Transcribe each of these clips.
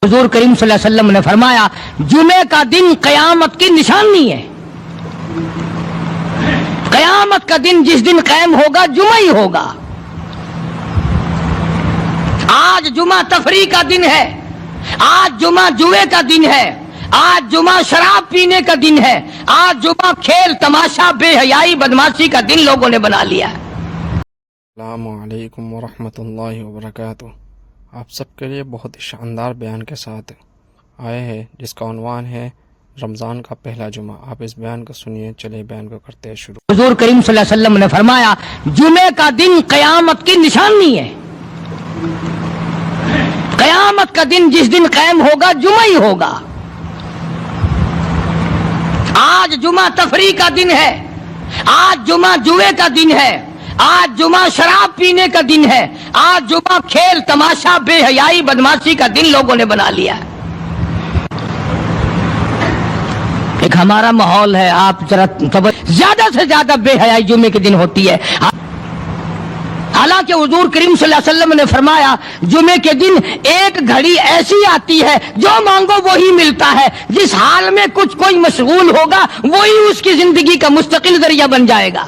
حضور کریم صلی اللہ علیہ وسلم نے فرمایا جمعے کا دن قیامت کی نشانی ہے. قیامت کا دن جس دن قائم ہوگا جمعہ ہی ہوگا. آج جمعہ تفریح کا دن ہے، آج جمعہ جوئے کا دن ہے، آج جمعہ شراب پینے کا دن ہے، آج جمعہ کھیل تماشا بے حیائی بدماشی کا دن لوگوں نے بنا لیا. السلام علیکم ورحمۃ اللہ وبرکاتہ. آپ سب کے لیے بہت ہی شاندار بیان کے ساتھ آئے ہیں جس کا عنوان ہے رمضان کا پہلا جمعہ. آپ اس بیان کو سنیے. چلے بیان کو کرتے ہیں شروع. حضور کریم صلی اللہ علیہ وسلم نے فرمایا جمعے کا دن قیامت کی نشانی ہے. قیامت کا دن جس دن قائم ہوگا جمعہ ہی ہوگا. آج جمعہ تفریح کا دن ہے، آج جمعہ جوئے کا دن ہے، آج جمعہ شراب پینے کا دن ہے، آج جمعہ کھیل تماشا بے حیائی بدماشی کا دن لوگوں نے بنا لیا. ایک ہمارا ماحول ہے، آپ ذرا زیادہ سے زیادہ بے حیائی جمعے کے دن ہوتی ہے. حالانکہ حضور کریم صلی اللہ علیہ وسلم نے فرمایا جمعے کے دن ایک گھڑی ایسی آتی ہے جو مانگو وہی ملتا ہے. جس حال میں کچھ کوئی مشغول ہوگا وہی اس کی زندگی کا مستقل ذریعہ بن جائے گا.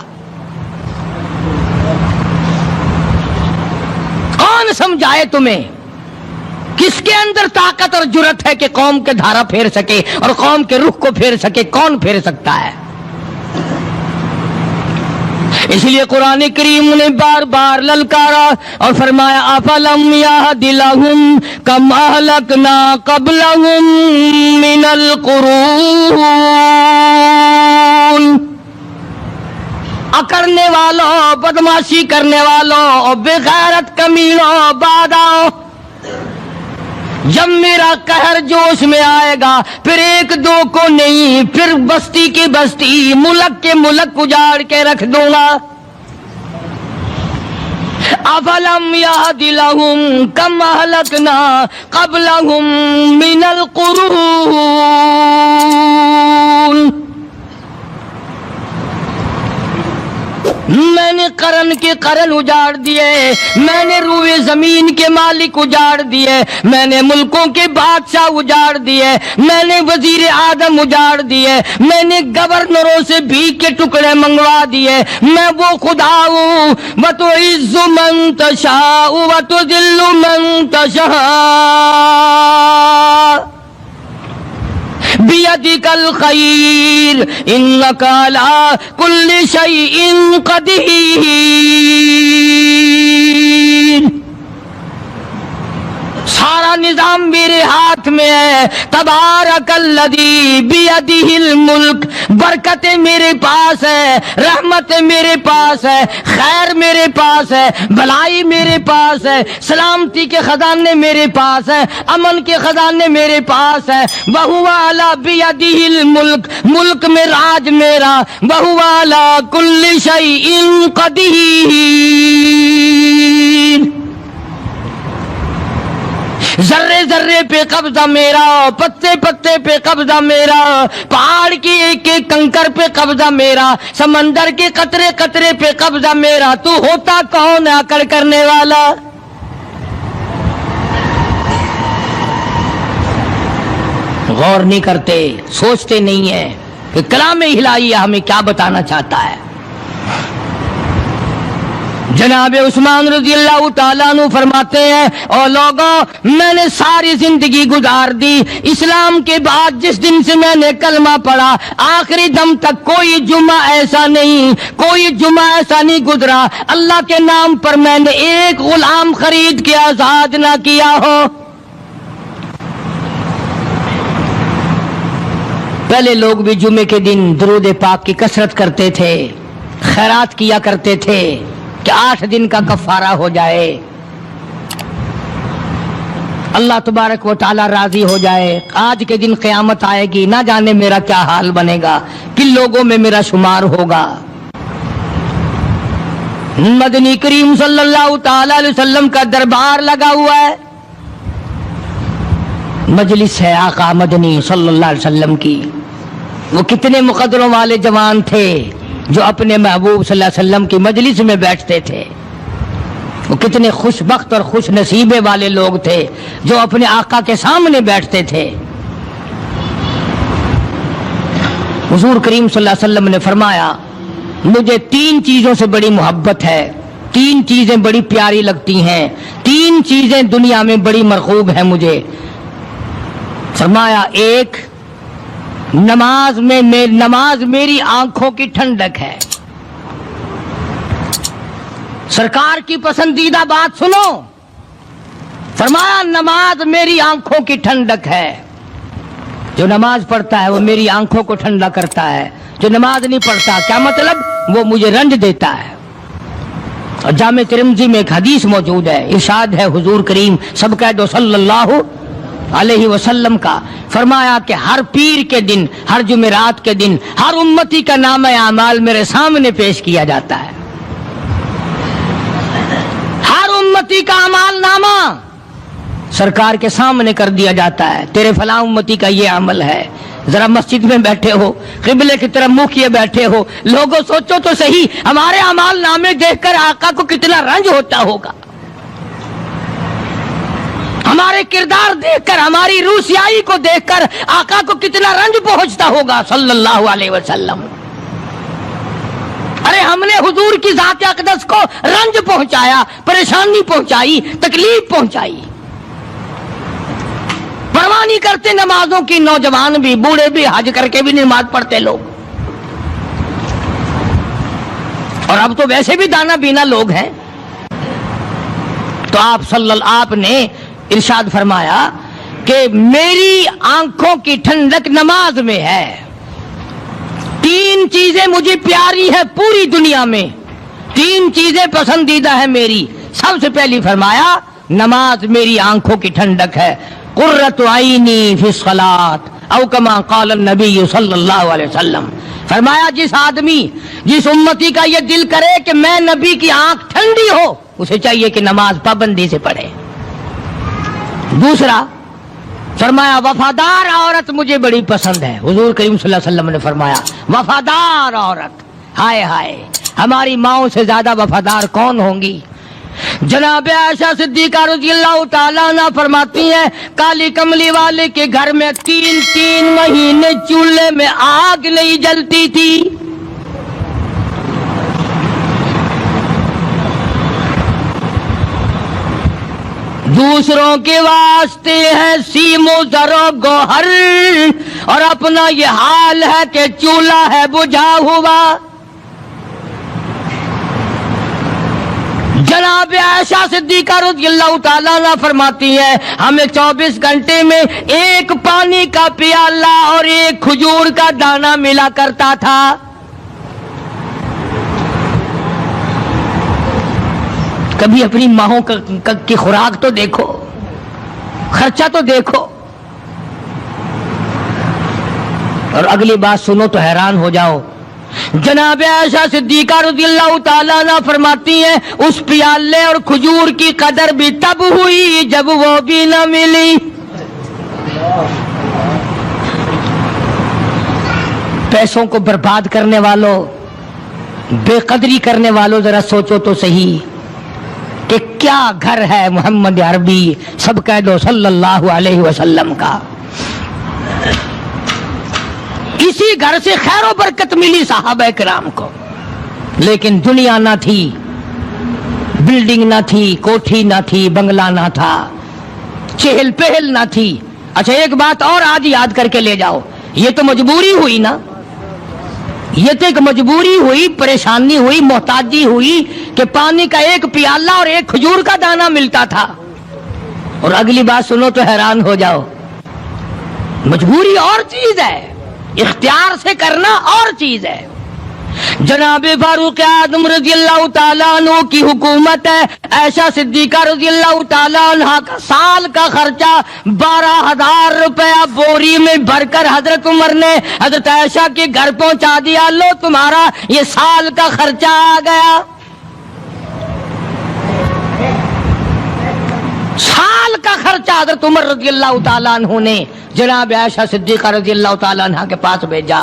کون سمجھائے تمہیں؟ کس کے اندر طاقت اور جرت ہے کہ قوم کے دھارا پھیر سکے اور قوم کے رخ کو پھیر سکے؟ کون پھیر سکتا ہے؟ اس لیے قرآن کریم نے بار بار للکارا اور فرمایا افلم یہد لہم کما اہلکنا قبلہم من القرون. اکڑنے والوں، بدماشی کرنے والوں اور بے غیرت کمینوں، بعد آؤ. جب میرا قہر جوش میں آئے گا پھر ایک دو کو نہیں، پھر بستی کی بستی، ملک کے ملک اجاڑ کے رکھ دوں گا. افلم یہد لہم کم اہلکنا قبلہم من القرون. میں نے قرن کے قرن اجاڑ دیے، میں نے روئے زمین کے مالک اجاڑ دیے، میں نے ملکوں کے بادشاہ اجاڑ دیے، میں نے وزیر اعظم اجاڑ دیے، میں نے گورنروں سے بھیک کے ٹکڑے منگوا دیے. میں وہ خدا ہوں وَتُعِزُّ مَن تَشَاءُ وَتُذِلُّ مَن تَشَاءُ بیدک الخیر انک علی کل شیء قدیر. سارا نظام میرے ہاتھ میں ہے. تبارک الذی بیدہ الملک. برکتیں میرے پاس ہے، رحمتیں میرے پاس ہے، خیر میرے پاس ہے، بھلائی میرے پاس ہے، سلامتی کے خزانے میرے پاس ہے، امن کے خزانے میرے پاس ہے. وہو علی بیدہ الملک. ملک میں راج میرا. وہو علی کل شیء قدیر. ذرے ذرے پہ قبضہ میرا، پتے پتے پہ قبضہ میرا، پہاڑ کی ایک ایک کنکر پہ قبضہ میرا، سمندر کے قطرے قطرے پہ قبضہ میرا. تو ہوتا کون ہے اکڑ کرنے والا؟ غور نہیں کرتے، سوچتے نہیں ہیں کہ کلام الہی ہمیں کیا بتانا چاہتا ہے. جناب عثمان رضی اللہ تعالیٰ عنہ فرماتے ہیں اور لوگوں میں نے ساری زندگی گزار دی اسلام کے بعد جس دن سے میں نے کلمہ پڑھا آخری دم تک کوئی جمعہ ایسا نہیں گزرا اللہ کے نام پر میں نے ایک غلام خرید کے آزاد نہ کیا ہو. پہلے لوگ بھی جمعے کے دن درود پاک کی کثرت کرتے تھے، خیرات کیا کرتے تھے کہ 8 دن کا کفارہ ہو جائے، اللہ تبارک و تعالی راضی ہو جائے. آج کے دن قیامت آئے گی، نہ جانے میرا کیا حال بنے گا، کن لوگوں میں میرا شمار ہوگا. مدنی کریم صلی اللہ تعالی علیہ وسلم کا دربار لگا ہوا ہے، مجلس ہے آقا مدنی صلی اللہ علیہ وسلم کی. وہ کتنے مقدروں والے جوان تھے جو اپنے محبوب صلی اللہ علیہ وسلم کی مجلس میں بیٹھتے تھے. وہ کتنے خوش بخت اور خوش نصیبے والے لوگ تھے جو اپنے آقا کے سامنے بیٹھتے تھے. حضور کریم صلی اللہ علیہ وسلم نے فرمایا مجھے 3 چیزوں سے بڑی محبت ہے, 3 چیزیں بڑی پیاری لگتی ہیں, 3 چیزیں دنیا میں بڑی مرغوب ہیں مجھے. فرمایا ایک, نماز میری آنکھوں کی ٹھنڈک ہے. سرکار کی پسندیدہ بات سنو, فرمایا نماز میری آنکھوں کی ٹھنڈک ہے. جو نماز پڑھتا ہے وہ میری آنکھوں کو ٹھنڈا کرتا ہے, جو نماز نہیں پڑھتا کیا مطلب, وہ مجھے رنج دیتا ہے. اور جامع ترمذی میں ایک حدیث موجود ہے, ارشاد ہے حضور کریم سب کہہ دو صلی اللہ علیہ وسلم کا, فرمایا کہ ہر پیر کے دن, ہر جمعرات کے دن ہر امتی کا نامہ اعمال میرے سامنے پیش کیا جاتا ہے. ہر امتی کا اعمال نامہ سرکار کے سامنے کر دیا جاتا ہے. تیرے فلاں امتی کا یہ عمل ہے. ذرا مسجد میں بیٹھے ہو, قبلے کی طرف منہ کیے بیٹھے ہو, لوگوں سوچو تو صحیح ہمارے اعمال نامے دیکھ کر آقا کو کتنا رنج ہوتا ہوگا. ہمارے کردار دیکھ کر, ہماری روح سیاہی کو دیکھ کر آقا کو کتنا رنج پہنچتا ہوگا صلی اللہ علیہ وسلم. ارے ہم نے حضور کی ذات اقدس کو رنج پہنچایا, پریشانی پہنچائی, تکلیف پہنچائی. پرواہ نہیں کرتے نمازوں کی, نوجوان بھی بوڑھے بھی حج کر کے بھی نماز پڑھتے لوگ. اور اب تو ویسے بھی دانا بینا لوگ ہیں. تو آپ نے ارشاد فرمایا کہ میری آنکھوں کی ٹھنڈک نماز میں ہے. 3 چیزیں مجھے پیاری ہے پوری دنیا میں, 3 چیزیں پسندیدہ ہے میری. سب سے پہلی فرمایا نماز میری آنکھوں کی ٹھنڈک ہے. قرۃ عینی فی الصلاۃ او کما قال النبی صلی اللہ علیہ وسلم. فرمایا جس آدمی, جس امتی کا یہ دل کرے کہ میں نبی کی آنکھ ٹھنڈی ہو, اسے چاہیے کہ نماز پابندی سے پڑھے. دوسرا فرمایا وفادار عورت مجھے بڑی پسند ہے. حضور کریم صلی اللہ علیہ وسلم نے فرمایا وفادار عورت, ہائے ہائے ہماری ماؤں سے زیادہ وفادار کون ہوں گی. جناب عائشہ صدیقہ رضی اللہ تعالیٰ عنہ فرماتی ہیں کالی کملی والے کے گھر میں 3 مہینے چولہے میں آگ نہیں جلتی تھی. دوسروں کے واسطے ہے سیم و زر و گوہر, اور اپنا یہ حال ہے کہ چولہا ہے بجھا ہوا. جناب عائشہ صدیقہ رضی اللہ تعالیٰ عنہ فرماتی ہے ہمیں 24 گھنٹے میں 1 پانی کا پیالہ اور 1 کھجور کا دانہ ملا کرتا تھا. کبھی اپنی ماہوں کی خوراک تو دیکھو, خرچہ تو دیکھو. اور اگلی بات سنو تو حیران ہو جاؤ. جناب عائشہ صدیقہ رضی اللہ تعالیٰ عنہ فرماتی ہیں اس پیالے اور کھجور کی قدر بھی تب ہوئی جب وہ بھی نہ ملی. پیسوں کو برباد کرنے والوں, بے قدری کرنے والوں, ذرا سوچو تو صحیح کہ کیا گھر ہے محمد عربی سب کہہ دو صلی اللہ علیہ وسلم کا. اسی گھر سے خیر و برکت ملی صحابہ کرام کو, لیکن دنیا نہ تھی, بلڈنگ نہ تھی, کوٹھی نہ تھی, بنگلہ نہ تھا, چہل پہل نہ تھی. اچھا ایک بات اور آج یاد کر کے لے جاؤ, یہ تو مجبوری ہوئی نا, یہ تو ایک مجبوری ہوئی, پریشانی ہوئی, محتاجی ہوئی کہ پانی کا 1 پیالہ اور 1 کھجور کا دانہ ملتا تھا. اور اگلی بات سنو تو حیران ہو جاؤ, مجبوری اور چیز ہے, اختیار سے کرنا اور چیز ہے. جناب فاروق اعظم رضی اللہ تعالیٰ عنہ کی حکومت ہے. عائشہ صدیقہ رضی اللہ تعالیٰ عنہ کا سال کا خرچہ 12,000 روپیہ بوری میں بھر کر حضرت عمر نے حضرت عائشہ کے گھر پہنچا دیا. لو تمہارا یہ سال کا خرچہ آ گیا. سال کا خرچہ حضرت عمر رضی اللہ تعالیٰ عنہ نے جناب عائشہ صدیقہ رضی اللہ تعالیٰ عنہ کے پاس بھیجا.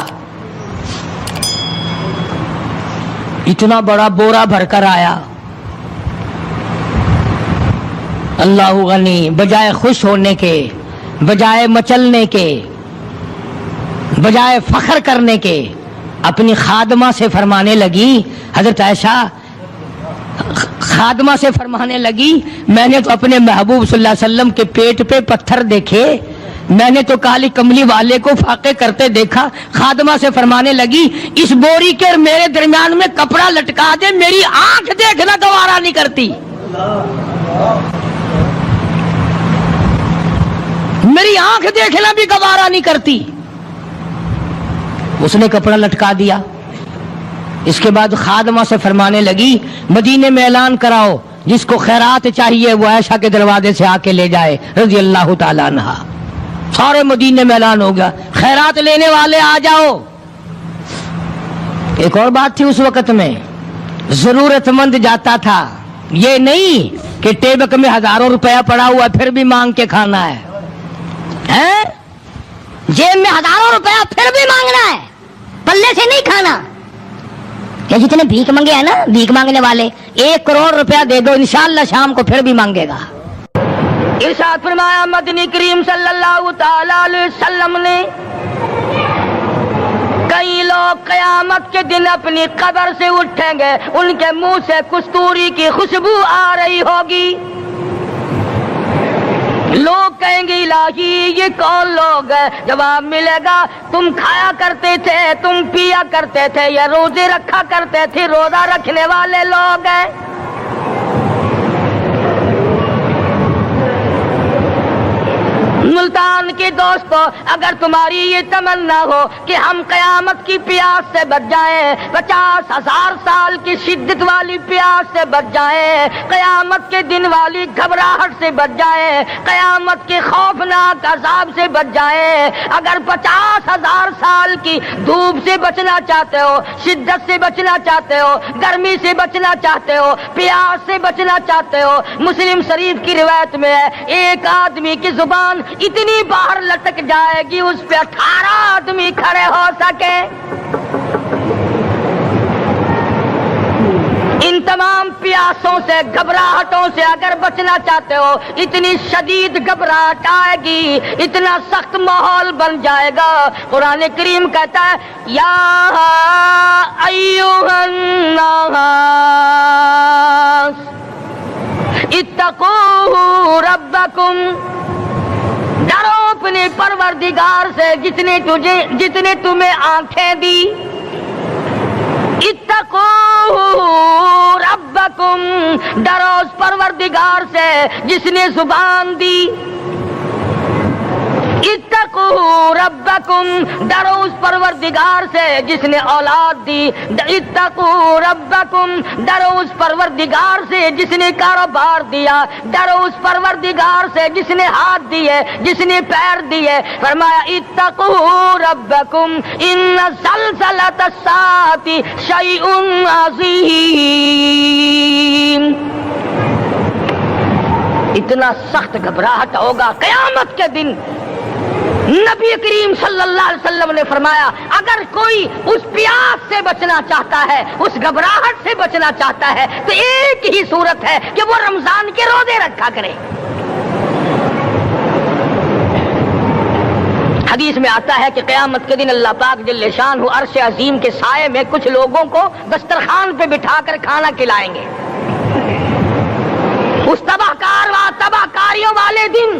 اتنا بڑا بورا بھر کر آیا. اللہ غنی بجائے خوش ہونے کے، بجائے مچلنے کے، بجائے فخر کرنے کے اپنی خادمہ سے فرمانے لگی، حضرت عائشہ خادمہ سے فرمانے لگی میں نے تو اپنے محبوب صلی اللہ علیہ وسلم کے پیٹ پہ پتھر دیکھے، میں نے تو کالی کملی والے کو فاقے کرتے دیکھا۔ خادمہ سے فرمانے لگی اس بوری کے اور میرے درمیان میں کپڑا لٹکا دے، میری آنکھ دیکھنا گوارا نہیں کرتی، میری آنکھ دیکھنا بھی گوارا نہیں کرتی۔ اس نے کپڑا لٹکا دیا۔ اس کے بعد خادمہ سے فرمانے لگی مدینے میں اعلان کراؤ جس کو خیرات چاہیے وہ عائشہ کے دروازے سے آ کے لے جائے رضی اللہ تعالیٰ عنہا۔ سارے مدینے میں اعلان ہو گیا خیرات لینے والے آ جاؤ۔ ایک اور بات تھی اس وقت میں، ضرورت مند جاتا تھا، یہ نہیں کہ ٹیبک میں ہزاروں روپیہ پڑا ہوا پھر بھی مانگ کے کھانا ہے، جیب میں ہزاروں روپیہ پھر بھی مانگنا ہے، پلے سے نہیں کھانا۔ کہ جتنے بھیک مانگے ہیں نا بھیک مانگنے والے، 1 کروڑ روپیہ دے دو انشاءاللہ شام کو پھر بھی مانگے گا۔ ارشاد فرمایا مدنی کریم صلی اللہ تعالی علیہ وسلم نے کئی لوگ قیامت کے دن اپنی قبر سے اٹھیں گے، ان کے منہ سے کستوری کی خوشبو آ رہی ہوگی، لوگ کہیں گے الہی یہ کون لوگ ہیں؟ جواب ملے گا تم کھایا کرتے تھے، تم پیا کرتے تھے، یا روزے رکھا کرتے تھے، روزہ رکھنے والے لوگ ہیں۔ ملتان کے دوستو اگر تمہاری یہ تمنا ہو کہ ہم قیامت کی پیاس سے بچ جائیں، 50,000 سال کی شدت والی پیاس سے بچ جائیں، قیامت کے دن والی گھبراہٹ سے بچ جائیں، قیامت کے خوفناک عذاب سے بچ جائیں، اگر 50,000 سال کی دھوپ سے بچنا چاہتے ہو، شدت سے بچنا چاہتے ہو، گرمی سے بچنا چاہتے ہو، پیاس سے بچنا چاہتے ہو، مسلم شریف کی روایت میں ہے ایک آدمی کی زبان اتنی باہر لٹک جائے گی اس پہ 18 آدمی کھڑے ہو سکے۔ ان تمام پیاسوں سے گھبراہٹوں سے اگر بچنا چاہتے ہو، اتنی شدید گھبراہٹ آئے گی، اتنا سخت ماحول بن جائے گا۔ قرآن کریم کہتا ہے یا ایھا الناس اتقوا ربکم، ڈرو اپنے پروردگار سے جتنے تمہیں آنکھیں دی، اتقوا ربکم، ڈرو اس پروردگار سے جس نے زبان دی، اتقوا ربکم، ڈرو اس پروردگار سے جس نے اولاد دی، اتقوا ربکم، ڈرو اس پروردگار سے جس نے کاروبار دیا، ڈرو اس پروردگار سے جس نے ہاتھ دیے، جس نے پیر دیے۔ فرمایا اتقوا ربکم ان زلزلۃ الساعۃ شیء عظیم، اتنا سخت گھبراہٹ ہوگا قیامت کے دن۔ نبی کریم صلی اللہ علیہ وسلم نے فرمایا اگر کوئی اس پیاس سے بچنا چاہتا ہے، اس گھبراہٹ سے بچنا چاہتا ہے تو ایک ہی صورت ہے کہ وہ رمضان کے روزے رکھا کرے۔ حدیث میں آتا ہے کہ قیامت کے دن اللہ پاک جل شان عرش عظیم کے سائے میں کچھ لوگوں کو دسترخوان پہ بٹھا کر کھانا کھلائیں گے۔ اس تباہ کاریوں والے دن،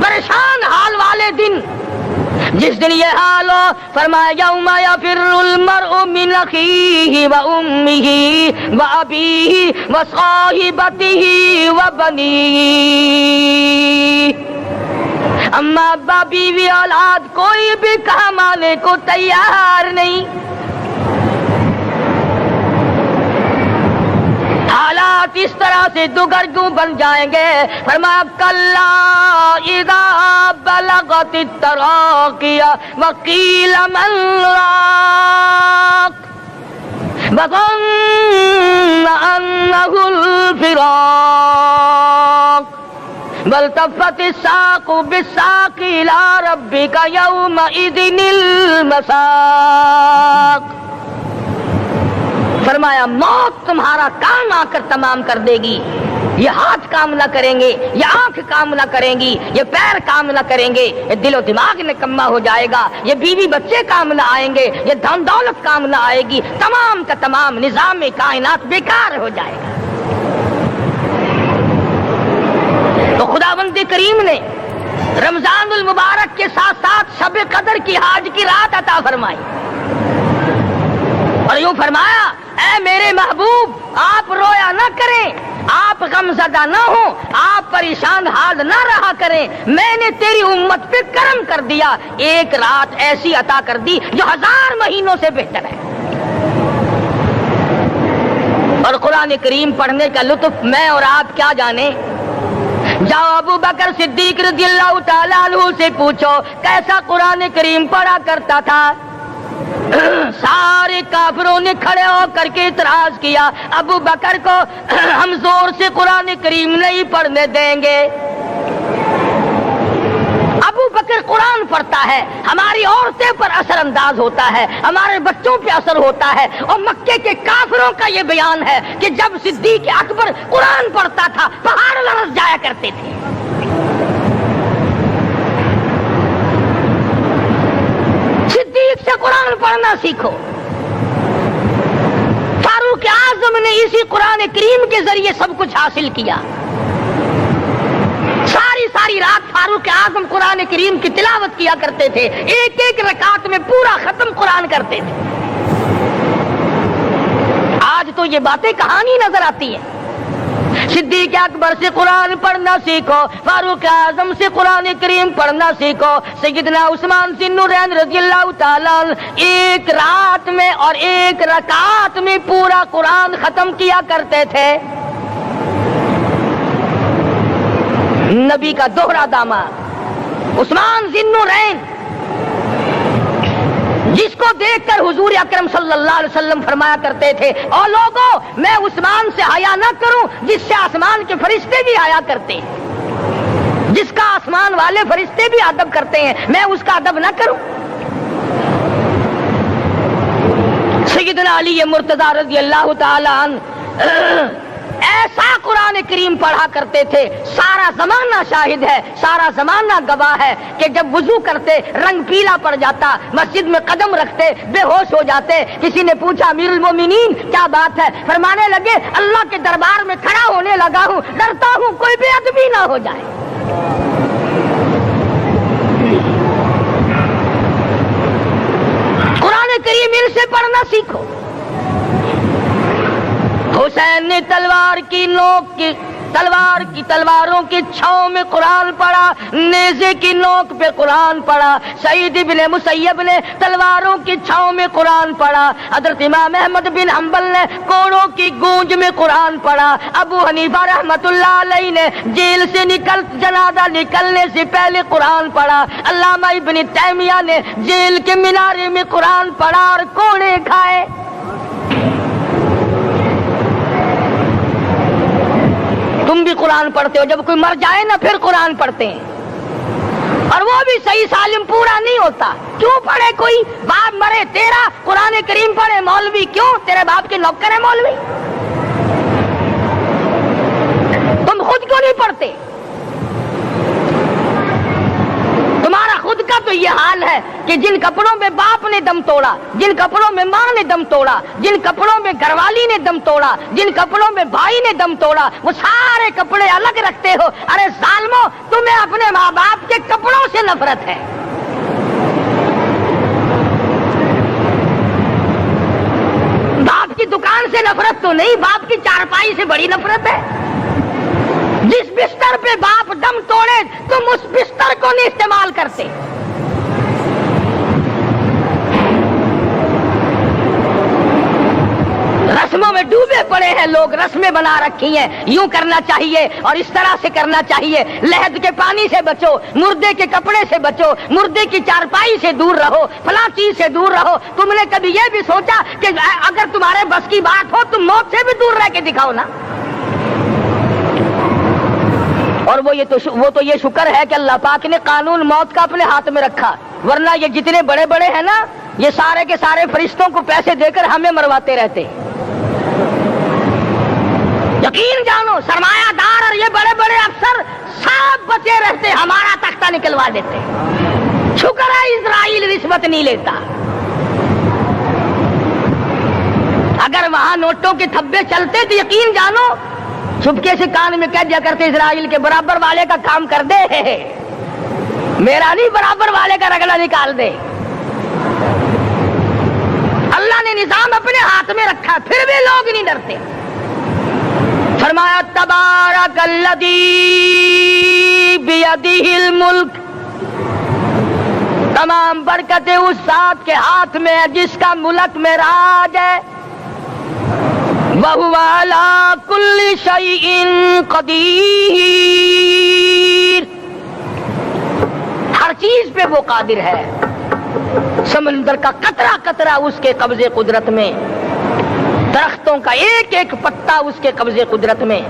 پریشان حال والے دن، جس دن یہ حال ہو، فرمایا یوم یفر المرء من اخیہ و امہ و ابیہ و صاحبتہ و بنیہ، اما ابا بیوی اولاد کوئی بھی کام آنے کو تیار نہیں۔ حالات اس طرح سے دگرگوں بن جائیں گے۔ فرمایا کلا اذا بلغت التراقی وقیل من راق وظن انہ الفراق والتفت الساق بالساق الى ربک یومئذ المساق۔ فرمایا موت تمہارا کام آ کر تمام کر دے گی، یہ ہاتھ کام نہ کریں گے، یہ آنکھ کام نہ کریں گی، یہ پیر کام نہ کریں گے، یہ دل و دماغ نکما ہو جائے گا، یہ بیوی بچے کام نہ آئیں گے، یہ دھن دولت کام نہ آئے گی، تمام کا تمام نظام کائنات بیکار ہو جائے گا۔ تو خداوند کریم نے رمضان المبارک کے ساتھ ساتھ شب قدر کی حاج کی رات عطا فرمائی اور یوں فرمایا، اے میرے محبوب آپ رویا نہ کریں، آپ غم زدہ نہ ہوں، آپ پریشان حال نہ رہا کریں، میں نے تیری امت پہ کرم کر دیا، ایک رات ایسی عطا کر دی جو 1000 مہینوں سے بہتر ہے۔ اور قرآن کریم پڑھنے کا لطف میں اور آپ کیا جانے۔ جاؤ ابو بکر صدیق رضی اللہ تعالیٰ عنہ سے پوچھو کیسا قرآن کریم پڑھا کرتا تھا۔ سارے کافروں نے کھڑے ہو کر کے اعتراض کیا، ابو بکر کو ہم زور سے قرآن کریم نہیں پڑھنے دیں گے۔ ابو بکر قرآن پڑھتا ہے، ہماری عورتیں پر اثر انداز ہوتا ہے، ہمارے بچوں پہ اثر ہوتا ہے، اور مکے کے کافروں کا یہ بیان ہے کہ جب صدیق اکبر قرآن پڑھتا تھا پہاڑ لرز جایا کرتے تھے۔ صدیق سے قرآن پڑھنا سیکھو۔ فاروق اعظم نے اسی قرآن کریم کے ذریعے سب کچھ حاصل کیا۔ ساری رات فاروق اعظم قرآن کریم کی تلاوت کیا کرتے تھے، ایک ایک رکعت میں پورا ختم قرآن کرتے تھے۔ آج تو یہ باتیں کہانی نظر آتی ہیں۔ صدیق اکبر سے قرآن پڑھنا سیکھو، فاروق اعظم سے قرآن کریم پڑھنا سیکھو۔ سیدنا عثمان ذی النورین رضی اللہ تعالیٰ ایک رات میں اور ایک رکعت میں پورا قرآن ختم کیا کرتے تھے۔ نبی کا دوہرا داماد عثمان ذی النورین، جس کو دیکھ کر حضور اکرم صلی اللہ علیہ وسلم فرمایا کرتے تھے، اور لوگوں میں عثمان سے حیا نہ کروں جس سے آسمان کے فرشتے بھی حیا کرتے ہیں، جس کا آسمان والے فرشتے بھی ادب کرتے ہیں، میں اس کا ادب نہ کروں۔ سیدنا علی مرتضیٰ رضی اللہ تعالیٰ عنہ ایسا قرآن کریم پڑھا کرتے تھے، سارا زمانہ شاہد ہے، سارا زمانہ گواہ ہے کہ جب وضو کرتے رنگ پیلا پڑ جاتا، مسجد میں قدم رکھتے بے ہوش ہو جاتے۔ کسی نے پوچھا امیر المومنین کیا بات ہے؟ فرمانے لگے اللہ کے دربار میں کھڑا ہونے لگا ہوں، ڈرتا ہوں کوئی بے ادبی نہ ہو جائے۔ قرآن کریم ان سے پڑھنا سیکھو۔ حسین نے تلواروں کی چھاؤں میں قرآن پڑھا، نیزے کی نوک پہ قرآن پڑھا۔ سعید بن مسیب نے تلواروں کی چھاؤں میں قرآن پڑھا۔ حضرت امام احمد بن حنبل نے کوڑوں کی گونج میں قرآن پڑھا۔ ابو حنیفہ رحمت اللہ علیہ نے جیل سے جنازہ نکلنے سے پہلے قرآن پڑھا۔ علامہ ابن تیمیہ نے جیل کے مینارے میں قرآن پڑھا اور کوڑے کھائے۔ تم بھی قرآن پڑھتے ہو، جب کوئی مر جائے نا پھر قرآن پڑھتے ہیں، اور وہ بھی صحیح سالم پورا نہیں ہوتا۔ کیوں پڑھے؟ کوئی باپ مرے تیرا قرآن کریم پڑھے مولوی، کیوں؟ تیرے باپ کے نوکر ہے مولوی؟ تم خود کیوں نہیں پڑھتے؟ تمہارا خود کا تو یہ حال ہے کہ جن کپڑوں میں باپ نے دم توڑا، جن کپڑوں میں ماں نے دم توڑا، جن کپڑوں میں گھر والی نے دم توڑا، جن کپڑوں میں بھائی نے دم توڑا، وہ سارے کپڑے الگ رکھتے ہو۔ ارے ظالمو، تمہیں اپنے ماں باپ کے کپڑوں سے نفرت ہے۔ باپ کی دکان سے نفرت تو نہیں، باپ کی چارپائی سے بڑی نفرت ہے۔ جس بستر پہ باپ دم توڑے تم اس بستر کو نہیں استعمال کرتے۔ رسموں میں ڈوبے پڑے ہیں لوگ، رسمیں بنا رکھی ہیں، یوں کرنا چاہیے اور اس طرح سے کرنا چاہیے۔ لہد کے پانی سے بچو، مردے کے کپڑے سے بچو، مردے کی چارپائی سے دور رہو، فلاں چیز سے دور رہو۔ تم نے کبھی یہ بھی سوچا کہ اگر تمہارے بس کی بات ہو تم موت سے بھی دور رہ کے دکھاؤ نا؟ اور وہ تو یہ شکر ہے کہ اللہ پاک نے قانون موت کا اپنے ہاتھ میں رکھا، ورنہ یہ جتنے بڑے بڑے ہیں نا، یہ سارے کے سارے فرشتوں کو پیسے دے کر ہمیں مرواتے رہتے۔ یقین جانو سرمایہ دار اور یہ بڑے بڑے افسر سب بچے رہتے، ہمارا تختہ نکلوا دیتے۔ شکر ہے اسرائیل رشوت نہیں لیتا، اگر وہاں نوٹوں کے تھبے چلتے تو یقین جانو چپکے سے کان میں کہہ دیا کرتے اسرائیل کے برابر والے کا کام کر دے، میرا نہیں برابر والے کا رگڑا نکال دے۔ اللہ نے نظام اپنے ہاتھ میں رکھا پھر بھی لوگ نہیں ڈرتے۔ فرمایا تبارک الذی بیدہ الملک، تمام برکتیں اس ذات کے ہاتھ میں ہے جس کا ملک میں راج ہے۔ وَهُوَ عَلَى كُلِّ شَيْءٍ قَدِيرٌ، ہر چیز پہ وہ قادر ہے۔ سمندر کا قطرہ قطرہ اس کے قبضے قدرت میں، درختوں کا ایک ایک پتا اس کے قبضے قدرت میں،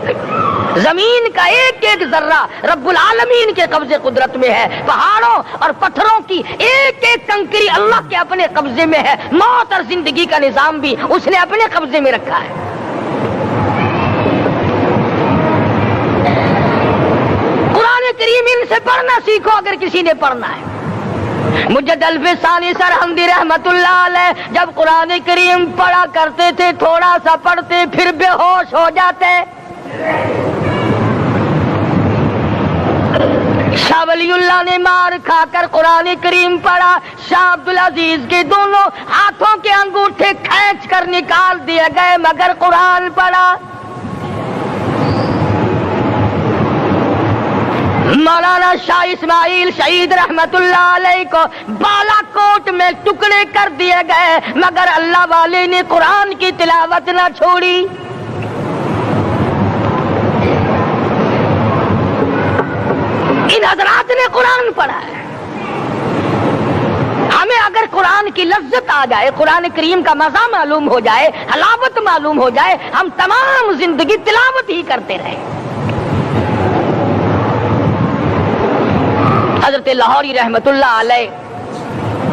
زمین کا ایک ایک ذرہ رب العالمین کے قبضے قدرت میں ہے، پہاڑوں اور پتھروں کی ایک ایک کنکری اللہ کے اپنے قبضے میں ہے، موت اور زندگی کا نظام بھی اس نے اپنے قبضے میں رکھا ہے۔ قرآن کریم ان سے پڑھنا سیکھو اگر کسی نے پڑھنا ہے۔ مجد الفسانی سرہندی رحمت اللہ علیہ جب قرآن کریم پڑھا کرتے تھے تھوڑا سا پڑھتے پھر بے ہوش ہو جاتے۔ شاہ ولی اللہ نے مار کھا کر قرآن کریم پڑھا، شاہ عبدالعزیز کے دونوں ہاتھوں کے انگوٹھے کھینچ کر نکال دیے گئے مگر قرآن پڑھا۔ مولانا شاہ اسماعیل شہید رحمت اللہ علیہ کو بالا کوٹ میں ٹکڑے کر دیے گئے مگر اللہ والے نے قرآن کی تلاوت نہ چھوڑی۔ ان حضرات نے قرآن پڑھا ہے۔ ہمیں اگر قرآن کی لذت آ جائے، قرآن کریم کا مزہ معلوم ہو جائے، حلاوت معلوم ہو جائے، ہم تمام زندگی تلاوت ہی کرتے رہیں۔ حضرت لاہوری رحمت اللہ علیہ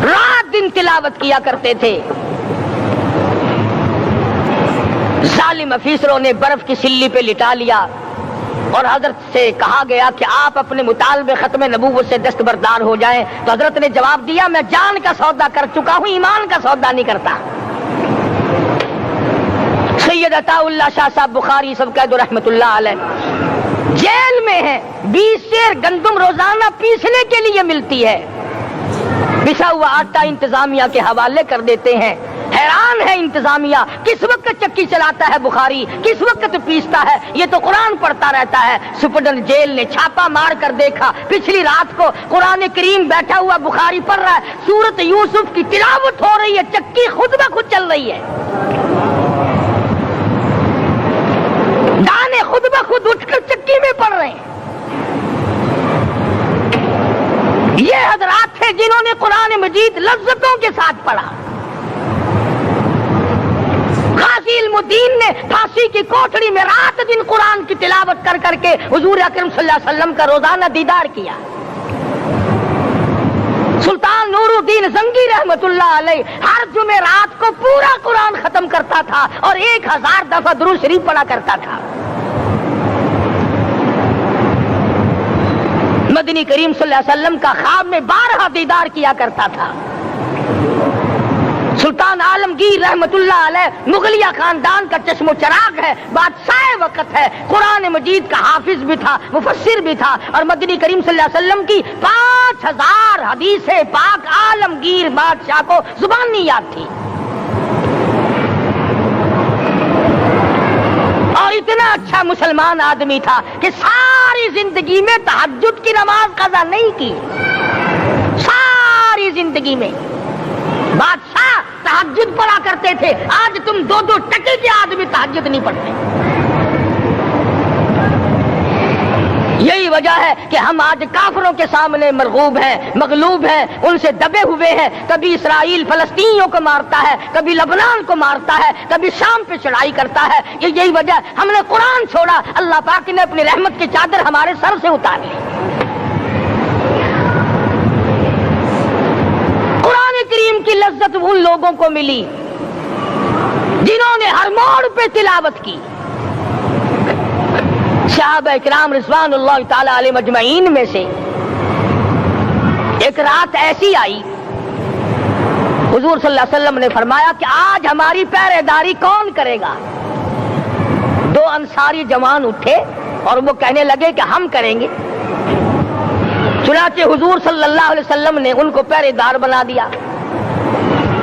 رات دن تلاوت کیا کرتے تھے۔ ظالم افیسروں نے برف کی سلی پہ لٹا لیا اور حضرت سے کہا گیا کہ آپ اپنے مطالبے ختم نبوت سے دستبردار ہو جائیں، تو حضرت نے جواب دیا میں جان کا سودا کر چکا ہوں، ایمان کا سودا نہیں کرتا۔ سید عطا اللہ شاہ صاحب بخاری سب قید رحمت اللہ علیہ جیل میں ہے، 20 سیر گندم روزانہ پیسنے کے لیے ملتی ہے، پسا ہوا آٹا انتظامیہ کے حوالے کر دیتے ہیں۔ حیران ہے انتظامیہ کس وقت چکی چلاتا ہے بخاری، کس وقت پیستا ہے، یہ تو قرآن پڑھتا رہتا ہے۔ سپرڈنٹ جیل نے چھاپا مار کر دیکھا، پچھلی رات کو قرآن کریم بیٹھا ہوا بخاری پڑھ رہا ہے، سورت یوسف کی تلاوت ہو رہی ہے، چکی خود بخود چل رہی ہے، دانے خود بخود اٹھ کر چکی میں پڑھ رہے ہیں۔ یہ حضرات تھے جنہوں نے قرآن مجید لذتوں کے ساتھ پڑھا۔ غازی علم الدین نے پھانسی کی کوٹڑی میں رات دن قرآن کی تلاوت کر کر کے حضور اکرم صلی اللہ علیہ وسلم کا روزانہ دیدار کیا۔ سلطان نور الدین زنگی رحمت اللہ علیہ ہر جمعرات کو پورا قرآن ختم کرتا تھا اور 1000 دفعہ درود شریف پڑھا کرتا تھا۔ مدنی کریم صلی اللہ علیہ وسلم کا خواب میں 12 دیدار کیا کرتا تھا۔ سلطان عالمگیر رحمت اللہ علیہ مغلیہ خاندان کا چشم و چراغ ہے، بادشاہ وقت ہے، قرآن مجید کا حافظ بھی تھا، مفسر بھی تھا، اور مدنی کریم صلی اللہ علیہ وسلم کی 5000 حدیث پاک عالمگیر بادشاہ کو زبان نہیں یاد تھی، اور اتنا اچھا مسلمان آدمی تھا کہ ساری زندگی میں تہجد کی نماز قضا نہیں کی، ساری زندگی میں۔ بادشاہ تہجد پڑھا کرتے تھے، آج تم 2 ٹکے کے آدمی تہجد نہیں پڑھتے۔ یہی وجہ ہے کہ ہم آج کافروں کے سامنے مرغوب ہیں، مغلوب ہیں، ان سے دبے ہوئے ہیں۔ کبھی اسرائیل فلسطینیوں کو مارتا ہے، کبھی لبنان کو مارتا ہے، کبھی شام پہ چڑھائی کرتا ہے۔ یہی وجہ ہم نے قرآن چھوڑا، اللہ پاک نے اپنی رحمت کی چادر ہمارے سر سے اتاری۔ قرآن کریم کی لذت ان لوگوں کو ملی جنہوں نے ہر موڑ پہ تلاوت کی۔ صحابہ کرام رضوان اللہ تعالی علیہم اجمعین میں سے ایک رات ایسی آئی، حضور صلی اللہ علیہ وسلم نے فرمایا کہ آج ہماری پہرے داری کون کرے گا؟ دو انصاری جوان اٹھے اور وہ کہنے لگے کہ ہم کریں گے۔ چنانچہ حضور صلی اللہ علیہ وسلم نے ان کو پہرے دار بنا دیا۔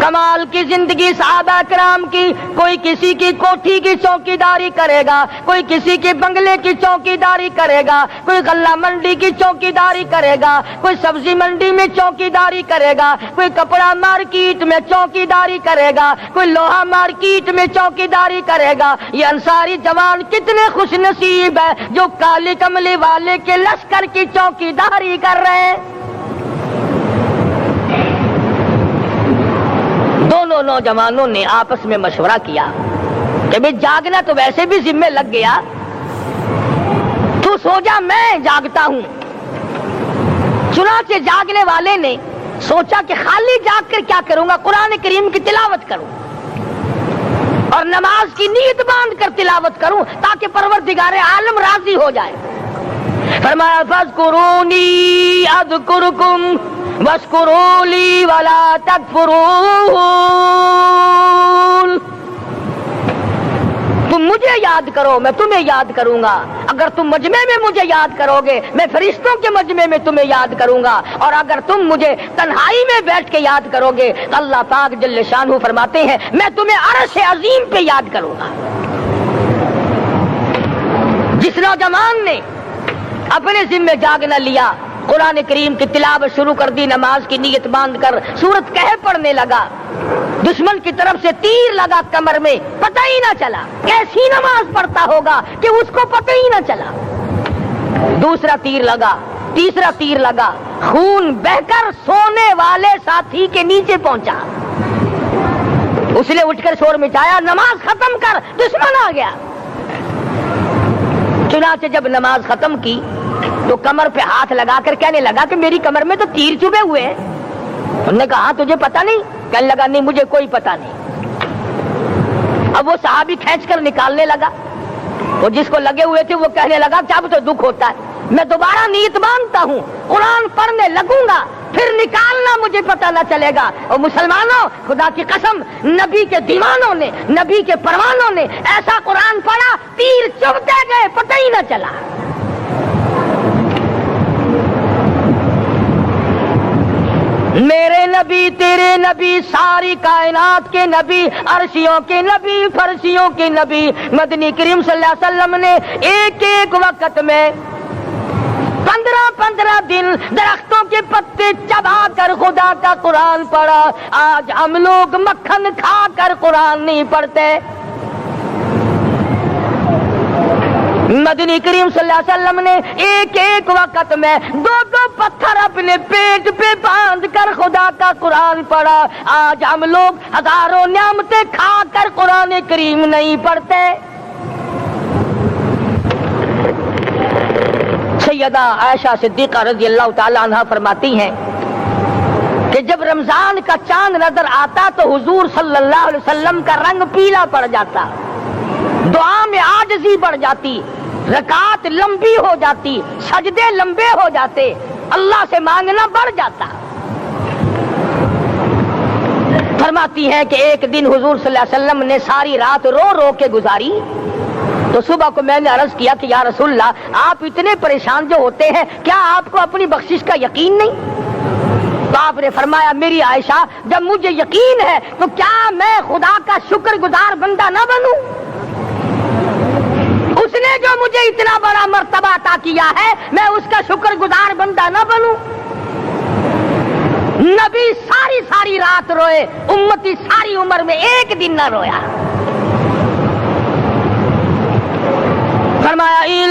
کمال کی زندگی صحابہ کرام کی، کوئی کسی کی کوٹھی کی چوکیداری کرے گا، کوئی کسی کے بنگلے کی چوکیداری کرے گا، کوئی غلہ منڈی کی چوکیداری کرے گا، کوئی سبزی منڈی میں چوکیداری کرے گا، کوئی کپڑا مارکیٹ میں چوکیداری کرے گا، کوئی لوہا مارکیٹ میں چوکیداری کرے گا۔ یہ انصاری جوان کتنے خوش نصیب ہے جو کالی کملی والے کے لشکر کی چوکیداری کر رہے ہیں۔ دونوں نوجوانوں نے آپس میں مشورہ کیا کہ بھئی جاگنا تو ویسے بھی ذمہ لگ گیا، تو سو جا میں جاگتا ہوں۔ چنانچہ جاگنے والے نے سوچا کہ خالی جاگ کر کیا کروں گا، قرآن کریم کی تلاوت کروں اور نماز کی نیت باندھ کر تلاوت کروں تاکہ پروردگار عالم راضی ہو جائے۔ فرمایا فاذکرونی اذکرکم واشکروا لی ولا تکفرون، تم مجھے یاد کرو میں تمہیں یاد کروں گا، اگر تم مجمع میں مجھے یاد کرو گے میں فرشتوں کے مجمع میں تمہیں یاد کروں گا، اور اگر تم مجھے تنہائی میں بیٹھ کے یاد کرو گے تو اللہ پاک جل شانہ فرماتے ہیں میں تمہیں عرش عظیم پہ یاد کروں گا۔ جس نوجوان نے اپنے ذمہ جاگنا لیا، قرآن کریم کی تلاوت شروع کر دی، نماز کی نیت باندھ کر سورت کہف پڑھنے لگا، دشمن کی طرف سے تیر لگا کمر میں، پتہ ہی نہ چلا کیسی نماز پڑھتا ہوگا کہ اس کو پتہ ہی نہ چلا۔ دوسرا تیر لگا، تیسرا تیر لگا، خون بہ کر سونے والے ساتھی کے نیچے پہنچا۔ اس نے اٹھ کر شور مچایا نماز ختم کر، دشمن آ گیا۔ چنانچہ جب نماز ختم کی تو کمر پہ ہاتھ لگا کر کہنے لگا کہ میری کمر میں تو تیر چبھے ہوئے ہیں۔ انہوں نے کہا تجھے پتا نہیں؟ کہنے لگا نہیں مجھے کوئی پتا نہیں۔ اب وہ صحابی کھینچ کر نکالنے لگا، وہ جس کو لگے ہوئے تھے وہ کہنے لگا کہ اب تو دکھ ہوتا ہے، میں دوبارہ نیت باندھتا ہوں، قرآن پڑھنے لگوں گا، پھر نکالنا مجھے پتہ نہ چلے گا۔ اور مسلمانوں خدا کی قسم نبی کے دیوانوں نے، نبی کے پروانوں نے ایسا قرآن پڑھا تیر چبھتے گئے پتہ ہی نہ چلا۔ میرے نبی تیرے نبی ساری کائنات کے نبی، عرشیوں کے نبی فرشیوں کے نبی مدنی کریم صلی اللہ علیہ وسلم نے ایک ایک وقت میں 15 دن درختوں کے پتے چبا کر خدا کا قرآن پڑھا۔ آج ہم لوگ مکھن کھا کر قرآن نہیں پڑھتے۔ مدنی کریم صلی اللہ علیہ وسلم نے ایک ایک وقت میں 2 پتھر اپنے پیٹ پہ باندھ کر خدا کا قرآن پڑھا۔ آج ہم لوگ ہزاروں نعمتیں کھا کر قرآن کریم نہیں پڑھتے۔ سیدہ عائشہ صدیقہ رضی اللہ تعالی عنہا فرماتی ہیں کہ جب رمضان کا چاند نظر آتا تو حضور صلی اللہ علیہ وسلم کا رنگ پیلا پڑ جاتا، دعا میں عاجزی بڑھ جاتی، رکعت لمبی ہو جاتی، سجدے لمبے ہو جاتے، اللہ سے مانگنا بڑھ جاتا۔ فرماتی ہیں کہ ایک دن حضور صلی اللہ علیہ وسلم نے ساری رات رو رو کے گزاری، تو صبح کو میں نے عرض کیا کہ یا رسول اللہ آپ اتنے پریشان جو ہوتے ہیں کیا آپ کو اپنی بخشش کا یقین نہیں؟ تو آپ نے فرمایا میری عائشہ جب مجھے یقین ہے تو کیا میں خدا کا شکر گزار بندہ نہ بنوں؟ اس نے جو مجھے اتنا بڑا مرتبہ عطا کیا ہے میں اس کا شکر گزار بندہ نہ بنوں؟ نبی ساری رات روئے، امتی ساری عمر میں ایک دن نہ رویا۔ فرمایا ان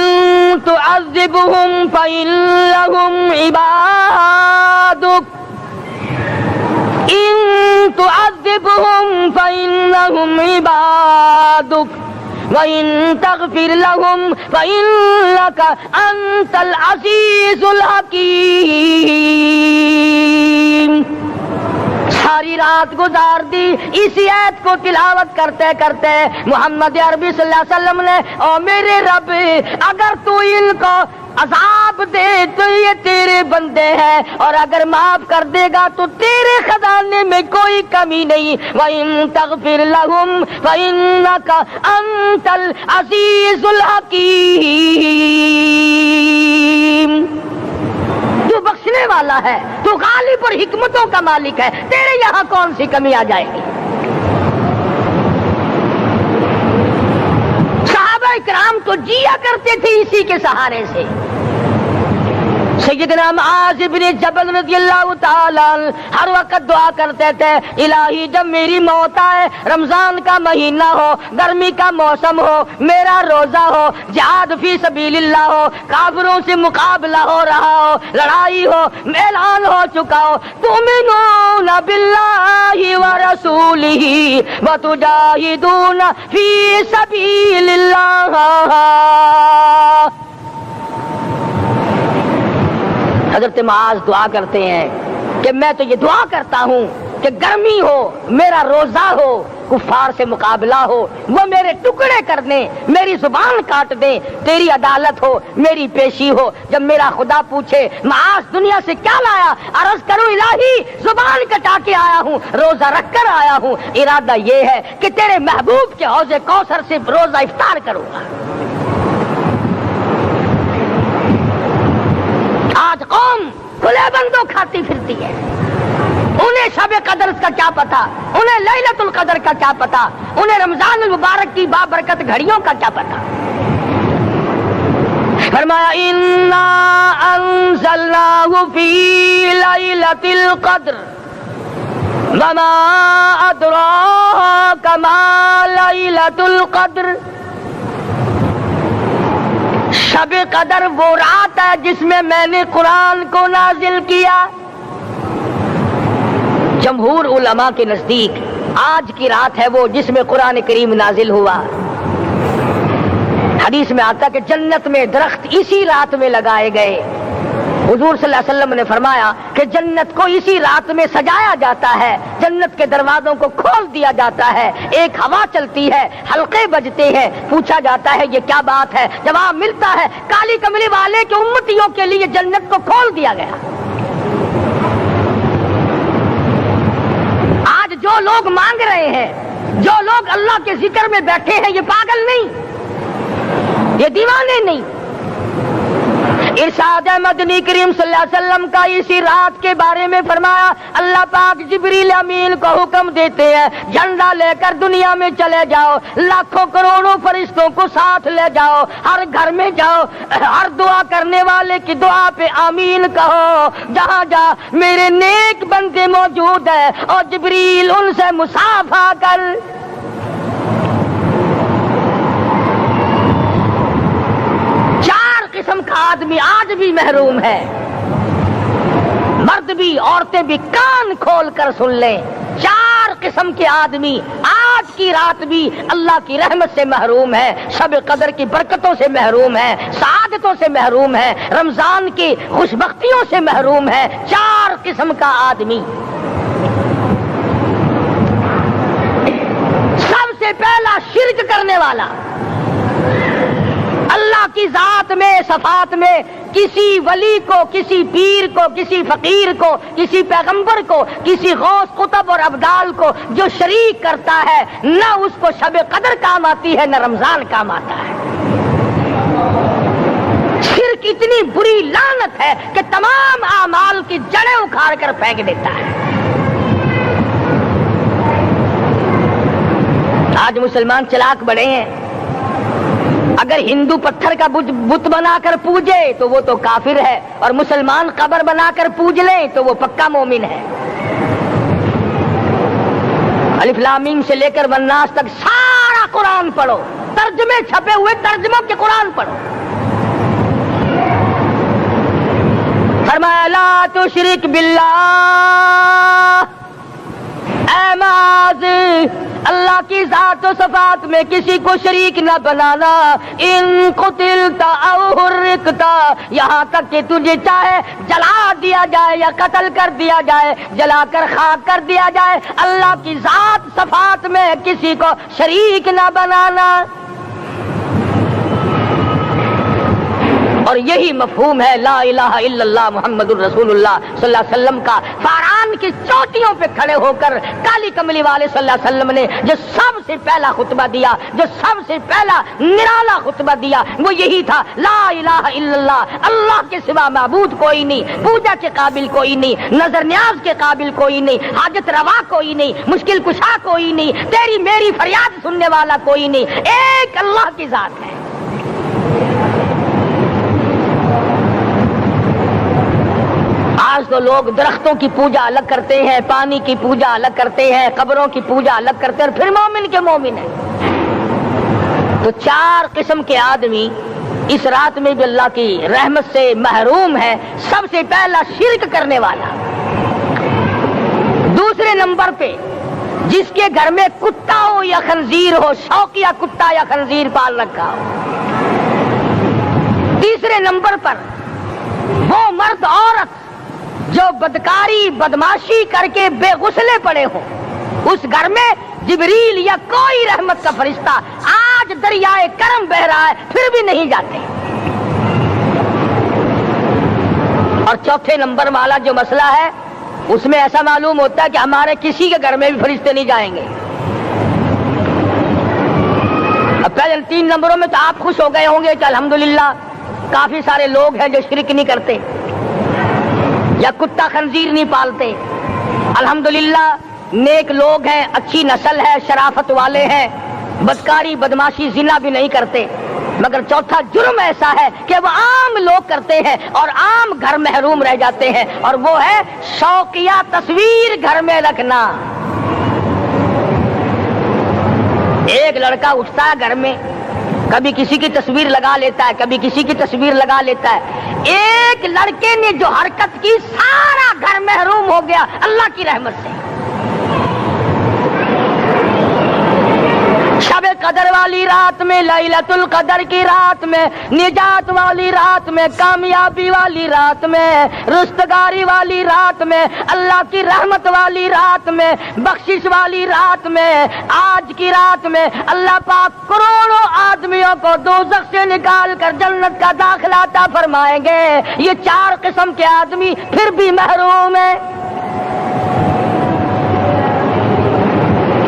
تعذبهم فإنهم عبادك، ان تعذبهم فإنهم عبادك وَإِن تَغْفِرْ لَهُمْ فَإِنَّكَ أَنْتَ الْعَزِيزُ الْحَكِيمُ۔ ساری رات رات گزار دی اسی آیت کو تلاوت کرتے کرتے محمد عربی صلی اللہ علیہ وسلم نے او میرے رب اگر تو ان کو عذاب دے تو یہ تیرے بندے ہیں اور اگر معاف کر دے گا تو تیرے خزانے میں کوئی کمی نہیں وَإِن تَغْفِرْ لَهُمْ فَإِنَّكَ أَنْتَ الْعَزِيزُ الْحَكِيمُ تو بخشنے والا ہے، تو غالب اور حکمتوں کا مالک ہے، تیرے یہاں کون سی کمی آ جائے گی؟ صحابہ کرام تو جیا کرتے تھے اسی کے سہارے سے۔ سیدنا معاذ بن جبل رضی اللہ تعالیٰ عنہ ہر وقت دعا کرتے تھے الہی جب میری موت آئے، رمضان کا مہینہ ہو، گرمی کا موسم ہو، میرا روزہ ہو، جہاد فی سبیل اللہ ہو، کافروں سے مقابلہ ہو رہا ہو، لڑائی ہو، اعلان ہو چکا ہو، تؤمنون باللہ ورسولہ وتجاہدون فی سبیل اللہ۔ حضرت معاذ دعا کرتے ہیں کہ میں تو یہ دعا کرتا ہوں کہ گرمی ہو، میرا روزہ ہو، کفار سے مقابلہ ہو، وہ میرے ٹکڑے کر دیں، میری زبان کاٹ دیں، تیری عدالت ہو، میری پیشی ہو، جب میرا خدا پوچھے معاذ دنیا سے کیا لایا، عرض کروں الہی زبان کٹا کے آیا ہوں، روزہ رکھ کر آیا ہوں، ارادہ یہ ہے کہ تیرے محبوب کے حوض کوثر سے روزہ افطار کروں گا۔ آج قوم کھلے بندوں کھاتی پھرتی ہے، انہیں شب قدر کا کیا پتا، انہیں لیلۃ القدر کا کیا پتا، انہیں رمضان المبارک کی بابرکت گھڑیوں کا کیا پتا۔ فرمایا انا انزلناہ فی لیلۃ القدر وما ادراک ما لیلۃ القدر۔ شب قدر وہ رات ہے جس میں میں نے قرآن کو نازل کیا۔ جمہور علماء کے نزدیک آج کی رات ہے وہ جس میں قرآن کریم نازل ہوا۔ حدیث میں آتا کہ جنت میں درخت اسی رات میں لگائے گئے۔ حضور صلی اللہ علیہ وسلم نے فرمایا کہ جنت کو اسی رات میں سجایا جاتا ہے، جنت کے دروازوں کو کھول دیا جاتا ہے، ایک ہوا چلتی ہے، حلقے بجتے ہیں، پوچھا جاتا ہے یہ کیا بات ہے، جواب ملتا ہے کالی کملی والے کے امتیوں کے لیے جنت کو کھول دیا گیا۔ آج جو لوگ مانگ رہے ہیں، جو لوگ اللہ کے ذکر میں بیٹھے ہیں، یہ پاگل نہیں، یہ دیوانے نہیں۔ ارشاد مدنی کریم صلی اللہ علیہ وسلم کا اسی رات کے بارے میں فرمایا اللہ پاک جبریل امین کو حکم دیتے ہیں جھنڈا لے کر دنیا میں چلے جاؤ، لاکھوں کروڑوں فرشتوں کو ساتھ لے جاؤ، ہر گھر میں جاؤ، ہر دعا کرنے والے کی دعا پہ آمین کہو، جہاں جا میرے نیک بندے موجود ہیں اور جبریل ان سے مصافحہ کر۔ قسم کا آدمی آج بھی محروم ہے، مرد بھی عورتیں بھی کان کھول کر سن لیں، چار قسم کے آدمی آج کی رات بھی اللہ کی رحمت سے محروم ہے، شب قدر کی برکتوں سے محروم ہے، سعادتوں سے محروم ہے، رمضان کی خوشبختیوں سے محروم ہے۔ چار قسم کا آدمی، سب سے پہلا شرک کرنے والا، اللہ کی ذات میں صفات میں کسی ولی کو، کسی پیر کو، کسی فقیر کو، کسی پیغمبر کو، کسی غوث قطب اور ابدال کو جو شریک کرتا ہے، نہ اس کو شب قدر کام آتی ہے، نہ رمضان کام آتا ہے۔ شرک اتنی بری لعنت ہے کہ تمام اعمال کی جڑیں اکھاڑ کر پھینک دیتا ہے۔ آج مسلمان چلاک بڑے ہیں، اگر ہندو پتھر کا بت بنا کر پوجے تو وہ تو کافر ہے، اور مسلمان قبر بنا کر پوج لیں تو وہ پکا مومن ہے۔ الف لام میم سے لے کر والناس تک سارا قرآن پڑھو، ترجمے چھپے ہوئے ترجموں کے قرآن پڑھو۔ فرمایا لا تشرک باللہ، اے معاذ اللہ کی ذات و صفات میں کسی کو شریک نہ بنانا. ان قتلت او حرقت، یہاں تک کہ تجھے چاہے جلا دیا جائے یا قتل کر دیا جائے، جلا کر خاک کر دیا جائے، اللہ کی ذات صفات میں کسی کو شریک نہ بنانا. اور یہی مفہوم ہے لا الہ الا اللہ محمد الرسول اللہ صلی اللہ علیہ وسلم کا. فاران کی چوٹیوں پہ کھڑے ہو کر کالی کملی والے صلی اللہ علیہ وسلم نے جو سب سے پہلا خطبہ دیا، جو سب سے پہلا نرالا خطبہ دیا، وہ یہی تھا لا الہ الا اللہ، اللہ کے سوا معبود کوئی نہیں، پوجا کے قابل کوئی نہیں، نظر نیاز کے قابل کوئی نہیں، حاجت روا کوئی نہیں، مشکل کشا کوئی نہیں، تیری میری فریاد سننے والا کوئی نہیں، ایک اللہ کی ذات ہے. آج تو لوگ درختوں کی پوجا الگ کرتے ہیں، پانی کی پوجا الگ کرتے ہیں، قبروں کی پوجا الگ کرتے ہیں، اور پھر مومن کے مومن ہیں. تو چار قسم کے آدمی اس رات میں جو اللہ کی رحمت سے محروم ہے. سب سے پہلا شرک کرنے والا. دوسرے نمبر پہ جس کے گھر میں کتا ہو یا خنزیر ہو، شوقیہ کتا یا خنزیر پال رکھا ہو. تیسرے نمبر پر وہ مرد عورت جو بدکاری بدماشی کر کے بے غسلے پڑے ہوں. اس گھر میں جبریل یا کوئی رحمت کا فرشتہ آج دریائے کرم بہ رہا ہے پھر بھی نہیں جاتے. اور چوتھے نمبر والا جو مسئلہ ہے اس میں ایسا معلوم ہوتا ہے کہ ہمارے کسی کے گھر میں بھی فرشتے نہیں جائیں گے. اب پہلے 3 نمبروں میں تو آپ خوش ہو گئے ہوں گے کہ الحمدللہ کافی سارے لوگ ہیں جو شرک نہیں کرتے یا کتا خنزیر نہیں پالتے. الحمدللہ نیک لوگ ہیں، اچھی نسل ہے، شرافت والے ہیں، بدکاری بدماشی زنا بھی نہیں کرتے. مگر چوتھا جرم ایسا ہے کہ وہ عام لوگ کرتے ہیں اور عام گھر محروم رہ جاتے ہیں، اور وہ ہے شوقیہ تصویر گھر میں رکھنا. ایک لڑکا اٹھتا ہے گھر میں، کبھی کسی کی تصویر لگا لیتا ہے، کبھی کسی کی تصویر لگا لیتا ہے. ایک لڑکے نے جو حرکت کی سارا گھر محروم ہو گیا اللہ کی رحمت سے. شب قدر والی رات میں، لیلۃ القدر کی رات میں، نجات والی رات میں، کامیابی والی رات میں، رستگاری والی رات میں، اللہ کی رحمت والی رات میں، بخشش والی رات میں، آج کی رات میں اللہ پاک کروڑوں آدمیوں کو دوزخ سے نکال کر جنت کا داخلہ عطا فرمائیں گے. یہ 4 قسم کے آدمی پھر بھی محروم ہیں.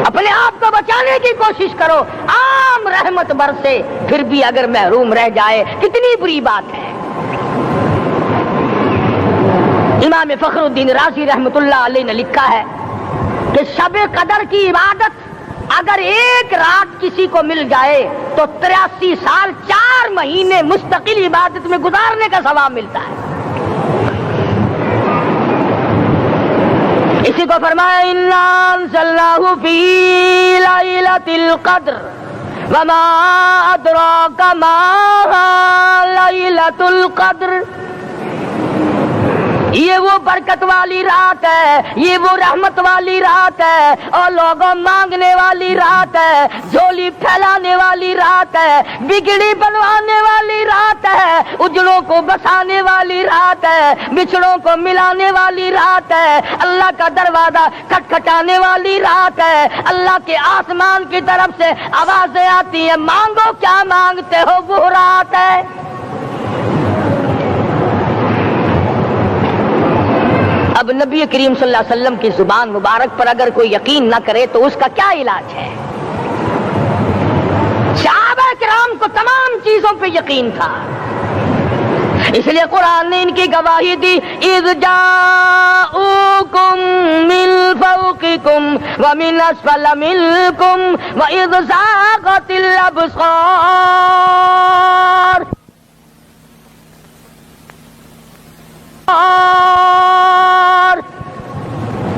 اپنے آپ کو بچانے کی کوشش کرو. عام رحمت برسے پھر بھی اگر محروم رہ جائے کتنی بری بات ہے. امام فخر الدین رازی رحمت اللہ علیہ نے لکھا ہے کہ شب قدر کی عبادت اگر ایک رات کسی کو مل جائے تو 83 سال 4 مہینے مستقل عبادت میں گزارنے کا ثواب ملتا ہے. اسی کو فرمایا انا انزلناہ فی لیلۃ القدر وما ادراک ما لیلۃ القدر. یہ وہ برکت والی رات ہے، یہ وہ رحمت والی رات ہے، اور لوگوں مانگنے والی رات ہے، جھولی پھیلانے والی رات ہے، بگڑی بنوانے والی رات ہے، اجڑوں کو بسانے والی رات ہے، بچھڑوں کو ملانے والی رات ہے، اللہ کا دروازہ کھٹکھٹانے والی رات ہے. اللہ کے آسمان کی طرف سے آوازیں آتی ہیں مانگو کیا مانگتے ہو، وہ رات ہے. اب نبی کریم صلی اللہ علیہ وسلم کی زبان مبارک پر اگر کوئی یقین نہ کرے تو اس کا کیا علاج ہے؟ صحابہ کرام کو تمام چیزوں پہ یقین تھا، اس لیے قرآن نے ان کی گواہی دی اذ جاءوکم من فوقکم ومن اسفل منکم واذ زاغت الابصار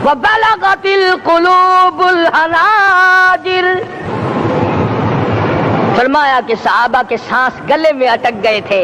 وبلغت القلوب الحناجر. فرمایا کہ صحابہ کے سانس گلے میں اٹک گئے تھے،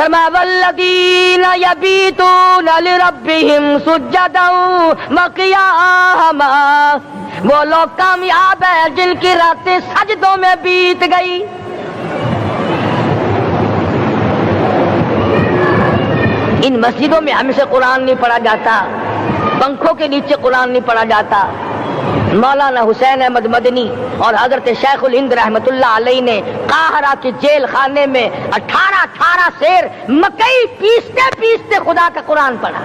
فرمایا والذین یبیتون لربہم سجدا وقیاما، وہ لوگ کامیاب ہیں جن کی راتیں سجدوں میں بیت گئی۔ ان مسجدوں میں ہم سے قرآن نہیں پڑھا جاتا، پنکھوں کے نیچے قرآن نہیں پڑھا جاتا۔ مولانا حسین احمد مدنی اور حضرت شیخ الہند رحمت اللہ علیہ نے قاہرہ کے جیل خانے میں 18 سیر مکئی پیستے پیستے خدا کا قرآن پڑھا،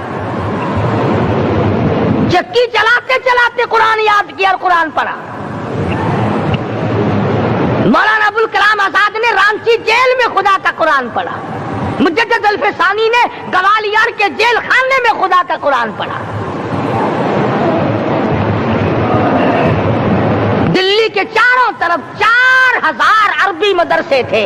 چکی چلاتے چلاتے قرآن یاد کیا اور قرآن پڑھا۔ مولانا ابوالکلام آزاد نے رانچی جیل میں خدا کا قرآن پڑھا، مجدد الفسانی نے گوالیار کے جیل خانے میں خدا کا قرآن پڑھا۔ دلی کے چاروں طرف 4000 عربی مدرسے تھے،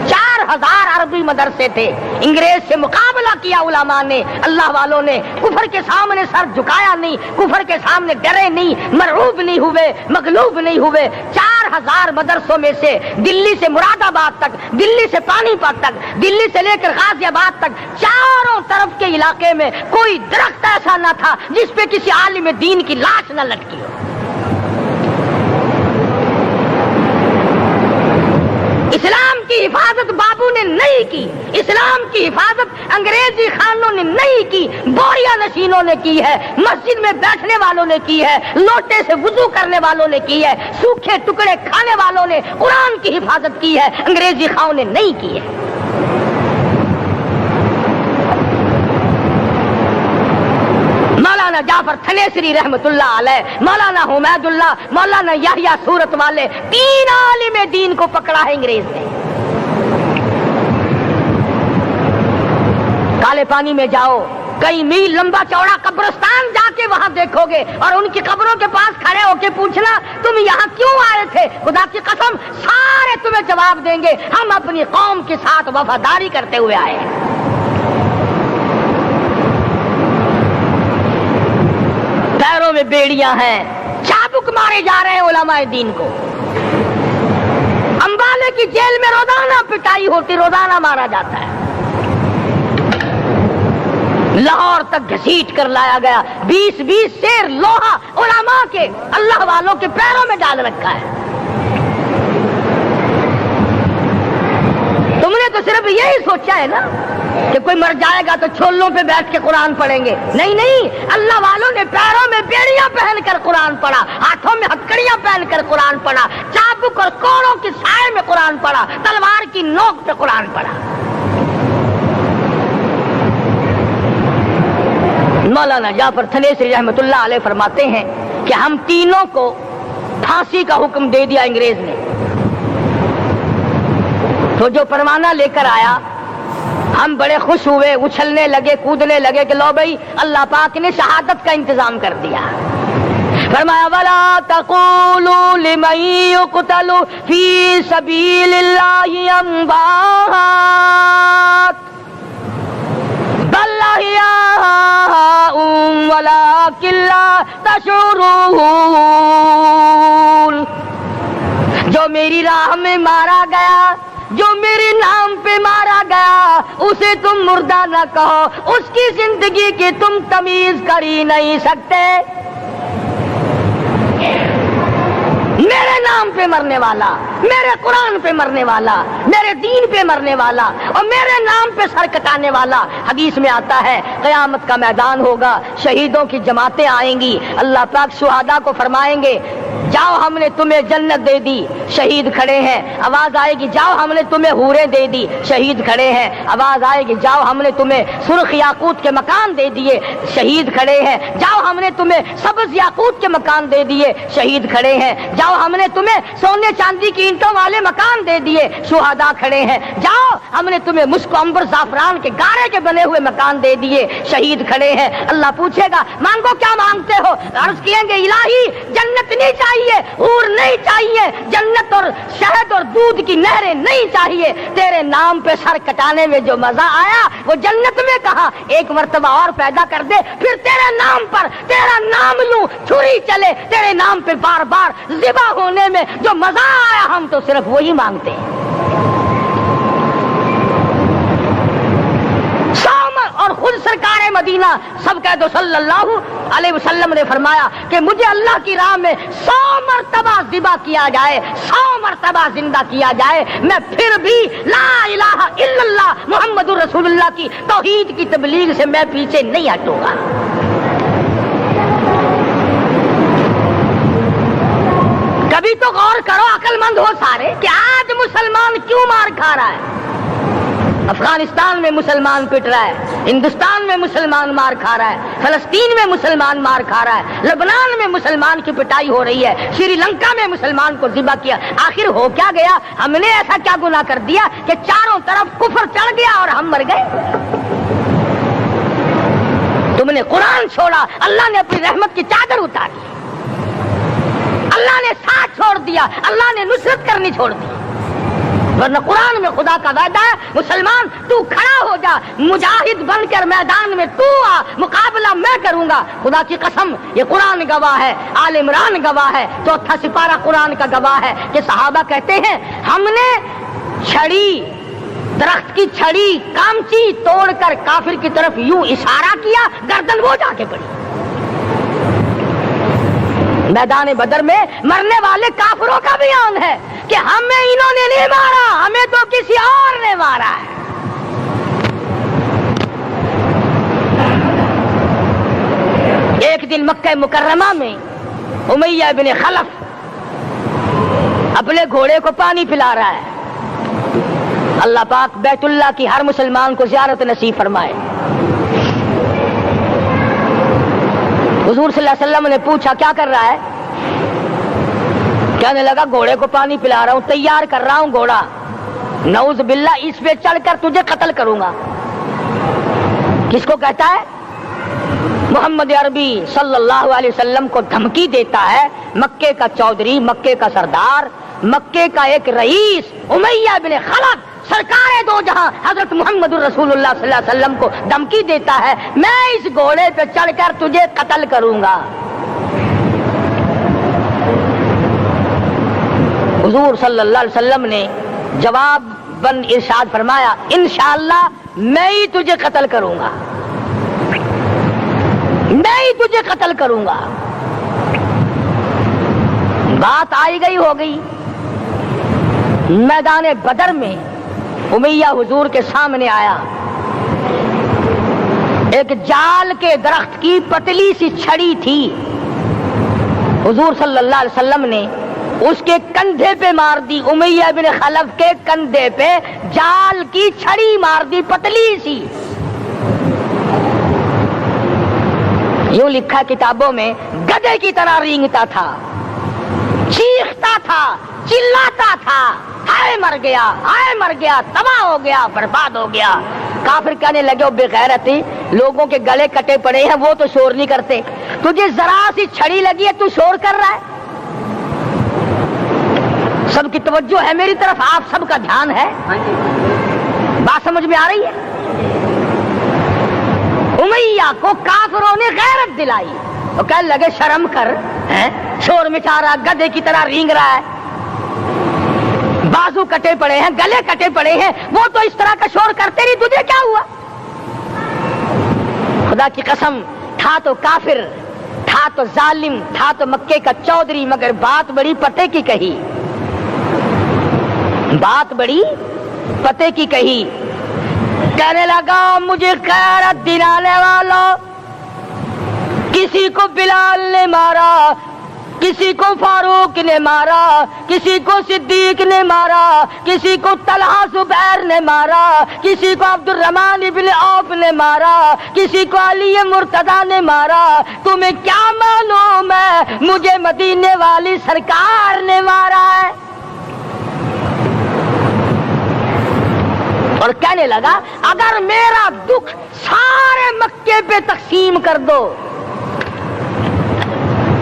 4000 عربی مدرسے تھے۔ انگریز سے مقابلہ کیا علماء نے، اللہ والوں نے، کفر کے سامنے سر جھکایا نہیں، کفر کے سامنے ڈرے نہیں، مرعوب نہیں ہوئے، مغلوب نہیں ہوئے۔ 4000 مدرسوں میں سے دلی سے مراد آباد تک، دلی سے پانی پت تک، دلی سے لے کر غازی آباد تک، چاروں طرف کے علاقے میں کوئی درخت ایسا نہ تھا جس پہ کسی عالم دین کی لاش نہ لٹکی ہو۔ اسلام کی حفاظت بابو نے نہیں کی، اسلام کی حفاظت انگریزی خانوں نے نہیں کی، بوریا نشینوں نے کی ہے، مسجد میں بیٹھنے والوں نے کی ہے، لوٹے سے وضو کرنے والوں نے کی ہے، سوکھے ٹکڑے کھانے والوں نے قرآن کی حفاظت کی ہے، انگریزی خانوں نے نہیں کی ہے۔ مولانا جعفر تھنیسری رحمت اللہ علیہ، مولانا حمید اللہ، مولانا یحییٰ صورت والے، 3 عالم دین کو پکڑا ہے انگریز نے۔ کالے پانی میں جاؤ، کئی میل لمبا چوڑا قبرستان جا کے وہاں دیکھو گے اور ان کی قبروں کے پاس کھڑے ہو کے پوچھنا تم یہاں کیوں آئے تھے، خدا کی قسم سارے تمہیں جواب دیں گے ہم اپنی قوم کے ساتھ وفاداری کرتے ہوئے آئے ہیں۔ پیروں میں بیڑیاں ہیں، چابک مارے جا رہے ہیں علماء دین کو۔ امبالے کی جیل میں روزانہ پٹائی ہوتی، روزانہ مارا جاتا ہے۔ لاہور تک گھسیٹ کر لایا گیا، 20 سیر لوہا علماء کے، اللہ والوں کے پیروں میں ڈال رکھا ہے۔ تم نے تو صرف یہی سوچا ہے نا کہ کوئی مر جائے گا تو چھولوں پہ بیٹھ کے قرآن پڑھیں گے، نہیں نہیں، اللہ والوں نے پیروں میں بیڑیاں پہن کر قرآن پڑھا، ہاتھوں میں ہتکڑیاں پہن کر قرآن پڑھا، چابک اور کوڑوں کے سائے میں قرآن پڑھا، تلوار کی نوک پہ قرآن پڑھا۔ مولانا جعفر تھنیسری رحمت اللہ علیہ فرماتے ہیں کہ ہم تینوں کو پھانسی کا حکم دے دیا انگریز نے، تو جو پروانہ لے کر آیا ہم بڑے خوش ہوئے، اچھلنے لگے، کودنے لگے کہ لو بھائی اللہ پاک نے شہادت کا انتظام کر دیا۔ فرمایا وَلَا تَقُولُوا لِمَن يُقْتَلُ فِي سَبِيلِ اللَّهِ أَمْوَاتٌ بَلْ أَحْيَاءٌ وَلَٰكِن لَّا تَشْعُرُونَ۔ جو میری راہ میں مارا گیا، جو میرے نام پہ مارا گیا، اسے تم مردہ نہ کہو، اس کی زندگی کی تم تمیز کر ہی نہیں سکتے۔ میرے نام پہ مرنے والا، میرے قرآن پہ مرنے والا، میرے دین پہ مرنے والا اور میرے نام پہ سر کٹانے والا، حدیث میں آتا ہے قیامت کا میدان ہوگا، شہیدوں کی جماعتیں آئیں گی، اللہ پاک شہداء کو فرمائیں گے جاؤ ہم نے تمہیں جنت دے دی، شہید کھڑے ہیں، آواز آئے گی جاؤ ہم نے تمہیں حوریں دے دی، شہید کھڑے ہیں، آواز آئے گی جاؤ ہم نے تمہیں سرخ یاقوت کے مکان دے دیے، شہید کھڑے ہیں، جاؤ ہم نے تمہیں سبز یاقوت کے مکان دے دیے، شہید کھڑے ہیں، جاؤ ہم نے تمہیں سونے چاندی کی اینٹوں والے مکان دے دیے، شہداء کھڑے ہیں، جاؤ ہم نے تمہیں مشک و عنبر زعفران کے گارے کے بنے ہوئے مکان دے دیے، شہید کھڑے ہیں۔ اللہ پوچھے گا مانگو کیا مانگتے ہو، عرض کہیں گے الہی جنت نہیں چاہیے، حور نہیں چاہیے، جنت اور شہد اور دودھ کی نہریں نہیں چاہیے، تیرے نام پہ سر کٹانے میں جو مزہ آیا وہ جنت میں کہا، ایک مرتبہ اور پیدا کر دے پھر تیرے نام پر تیرا نام لوں، چھری چلے تیرے نام پہ بار بار ذبح ہونے میں جو مزہ آیا ہم تو صرف وہی مانگتے ہیں۔ خود سرکار مدینہ سب کہہ دو صلی اللہ علیہ وسلم نے فرمایا کہ مجھے اللہ کی راہ میں 100 مرتبہ ذبح کیا جائے، 100 مرتبہ زندہ کیا جائے، میں پھر بھی لا الہ الا اللہ محمد رسول اللہ کی توحید کی تبلیغ سے میں پیچھے نہیں ہٹوں گا۔ کبھی تو غور کرو، عقل مند ہو سارے، کہ آج مسلمان کیوں مار کھا رہا ہے؟ افغانستان میں مسلمان پٹ رہا ہے، ہندوستان میں مسلمان مار کھا رہا ہے، فلسطین میں مسلمان مار کھا رہا ہے، لبنان میں مسلمان کی پٹائی ہو رہی ہے، سری لنکا میں مسلمان کو ذبح کیا۔ آخر ہو کیا گیا؟ ہم نے ایسا کیا گناہ کر دیا کہ چاروں طرف کفر چڑھ گیا اور ہم مر گئے؟ تم نے قرآن چھوڑا، اللہ نے اپنی رحمت کی چادر اتاری، اللہ نے ساتھ چھوڑ دیا، اللہ نے نصرت کرنی چھوڑ دی۔ ورنہ قرآن میں خدا کا وعدہ ہے، مسلمان تو کھڑا ہو جا، مجاہد بن کر میدان میں تو آ، مقابلہ میں کروں گا۔ خدا کی قسم یہ قرآن گواہ ہے، آل عمران گواہ ہے، چوتھا سپارہ قرآن کا گواہ ہے کہ صحابہ کہتے ہیں ہم نے چھڑی، درخت کی چھڑی، کامچی توڑ کر کافر کی طرف یوں اشارہ کیا، گردن وہ جا کے پڑی۔ میدان بدر میں مرنے والے کافروں کا بیان ہے کہ ہمیں انہوں نے نہیں مارا، ہمیں تو کسی اور نے مارا ہے۔ ایک دن مکہ مکرمہ میں امیہ بن خلف اپنے گھوڑے کو پانی پلا رہا ہے۔ اللہ پاک بیت اللہ کی ہر مسلمان کو زیارت نصیب فرمائے۔ حضور صلی اللہ علیہ وسلم نے پوچھا کیا کر رہا ہے؟ کہنے لگا گھوڑے کو پانی پلا رہا ہوں، تیار کر رہا ہوں گھوڑا، نعوذ باللہ اس پہ چڑھ کر تجھے قتل کروں گا۔ کس کو کہتا ہے؟ محمد عربی صلی اللہ علیہ وسلم کو دھمکی دیتا ہے، مکے کا چودھری، مکے کا سردار، مکے کا ایک رئیس امیہ بن خلف سرکار دو جہاں حضرت محمد رسول اللہ صلی اللہ علیہ وسلم کو دھمکی دیتا ہے میں اس گھوڑے پہ چڑھ کر تجھے قتل کروں گا۔ حضور صلی اللہ علیہ وسلم نے جواب بن ارشاد فرمایا انشاءاللہ میں ہی تجھے قتل کروں گا، میں ہی تجھے قتل کروں گا۔ بات آئی گئی ہو گئی۔ میدان بدر میں امیہ حضور کے سامنے آیا، ایک جال کے درخت کی پتلی سی چھڑی تھی، حضور صلی اللہ علیہ وسلم نے اس کے کندھے پہ مار دی، امیہ بن خلف کے کندھے پہ جال کی چھڑی مار دی پتلی سی۔ یوں لکھا کتابوں میں گدھے کی طرح رینگتا تھا، چیختا تھا، چلاتا تھا، ہائے مر گیا، ہائے مر گیا، تباہ ہو گیا، برباد ہو گیا۔ کافر کہنے لگے بے غیرتی، لوگوں کے گلے کٹے پڑے ہیں وہ تو شور نہیں کرتے، تجھے ذرا سی چھڑی لگی ہے تو شور کر رہا ہے۔ سب کی توجہ ہے میری طرف، آپ سب کا دھیان ہے، بات سمجھ میں آ رہی ہے؟ امیہ کو کافروں نے غیرت دلائی، وہ کہنے لگے شرم کر، شور مچا رہا، گدھے کی طرح رینگ رہا ہے، بازو کٹے پڑے ہیں، گلے کٹے پڑے ہیں، وہ تو اس طرح کا شور کرتے نہیں، تجھے کیا ہوا؟ خدا کی قسم، تھا تو کافر، تھا تو ظالم، تھا تو مکے کا چودھری، مگر بات بڑی پتے کی کہی، بات بڑی پتے کی کہی۔ کہنے لگا مجھے غیرت دلانے والوں، کسی کو بلال نے مارا، کسی کو فاروق نے مارا، کسی کو صدیق نے مارا، کسی کو طلحہ زبیر نے مارا، کسی کو عبد الرحمن ابن عوف نے مارا، کسی کو علی مرتضی نے مارا، تمہیں کیا معلوم ہے مجھے مدینے والی سرکار نے مارا ہے؟ اور کہنے لگا اگر میرا دکھ سارے مکے پہ تقسیم کر دو،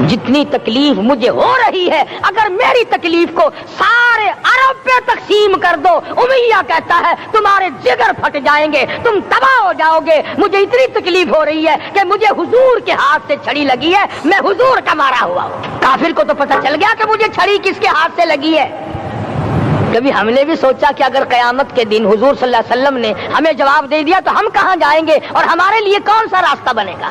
جتنی تکلیف مجھے ہو رہی ہے اگر میری تکلیف کو سارے عرب پہ تقسیم کر دو، امیہ کہتا ہے تمہارے جگر پھٹ جائیں گے، تم تباہ ہو جاؤ گے، مجھے اتنی تکلیف ہو رہی ہے کہ مجھے حضور کے ہاتھ سے چھڑی لگی ہے، میں حضور کا مارا ہوا ہوں۔ کافر کو تو پتہ چل گیا کہ مجھے چھڑی کس کے ہاتھ سے لگی ہے۔ کبھی ہم نے بھی سوچا کہ اگر قیامت کے دن حضور صلی اللہ علیہ وسلم نے ہمیں جواب دے دیا تو ہم کہاں جائیں گے اور ہمارے لیے کون سا راستہ بنے گا؟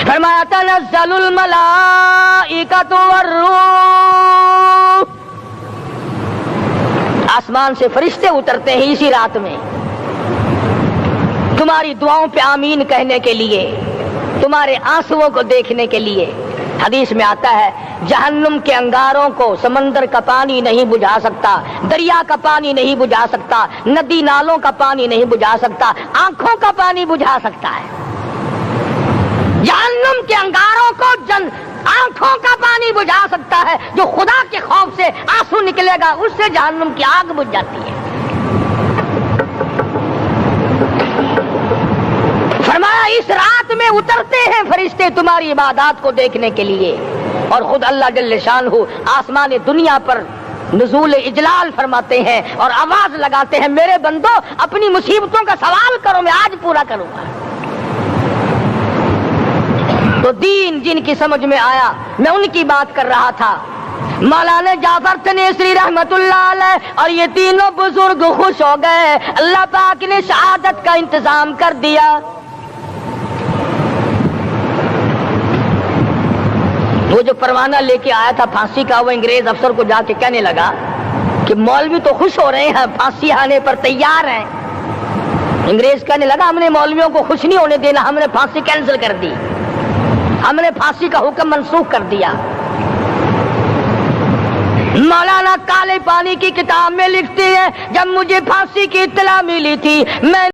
فرمایا تنزل الملائکۃ والروح، آسمان سے فرشتے اترتے ہیں اسی رات میں تمہاری دعاؤں پہ آمین کہنے کے لیے، تمہارے آنسوؤں کو دیکھنے کے لیے۔ حدیث میں آتا ہے جہنم کے انگاروں کو سمندر کا پانی نہیں بجھا سکتا، دریا کا پانی نہیں بجھا سکتا، ندی نالوں کا پانی نہیں بجھا سکتا، آنکھوں کا پانی بجھا سکتا ہے۔ جہنم کے انگاروں کو آنکھوں کا پانی بجھا سکتا ہے، جو خدا کے خوف سے آنسو نکلے گا اس سے جہنم کی آگ بجھ جاتی ہے۔ فرمایا اس رات میں اترتے ہیں فرشتے تمہاری عبادات کو دیکھنے کے لیے، اور خود اللہ جل شانہ آسمان دنیا پر نزول اجلال فرماتے ہیں اور آواز لگاتے ہیں میرے بندو اپنی مصیبتوں کا سوال کرو، میں آج پورا کروں گا۔ تو دین جن کی سمجھ میں آیا میں ان کی بات کر رہا تھا۔ مولانا جعفر تنیسری رحمت اللہ علیہ اور یہ تینوں بزرگ خوش ہو گئے، اللہ پاک نے شہادت کا انتظام کر دیا۔ وہ جو پروانہ لے کے آیا تھا پھانسی کا، وہ انگریز افسر کو جا کے کہنے لگا کہ مولوی تو خوش ہو رہے ہیں، پھانسی آنے پر تیار ہیں۔ انگریز کہنے لگا ہم نے مولویوں کو خوش نہیں ہونے دینا، ہم نے پھانسی کینسل کر دی، ہم نے پھانسی کا حکم منسوخ کر دیا۔ مولانا کالے پانی کی کتاب میں لکھتے ہیں جب مجھے پھانسی کی اطلاع ملی تھی میں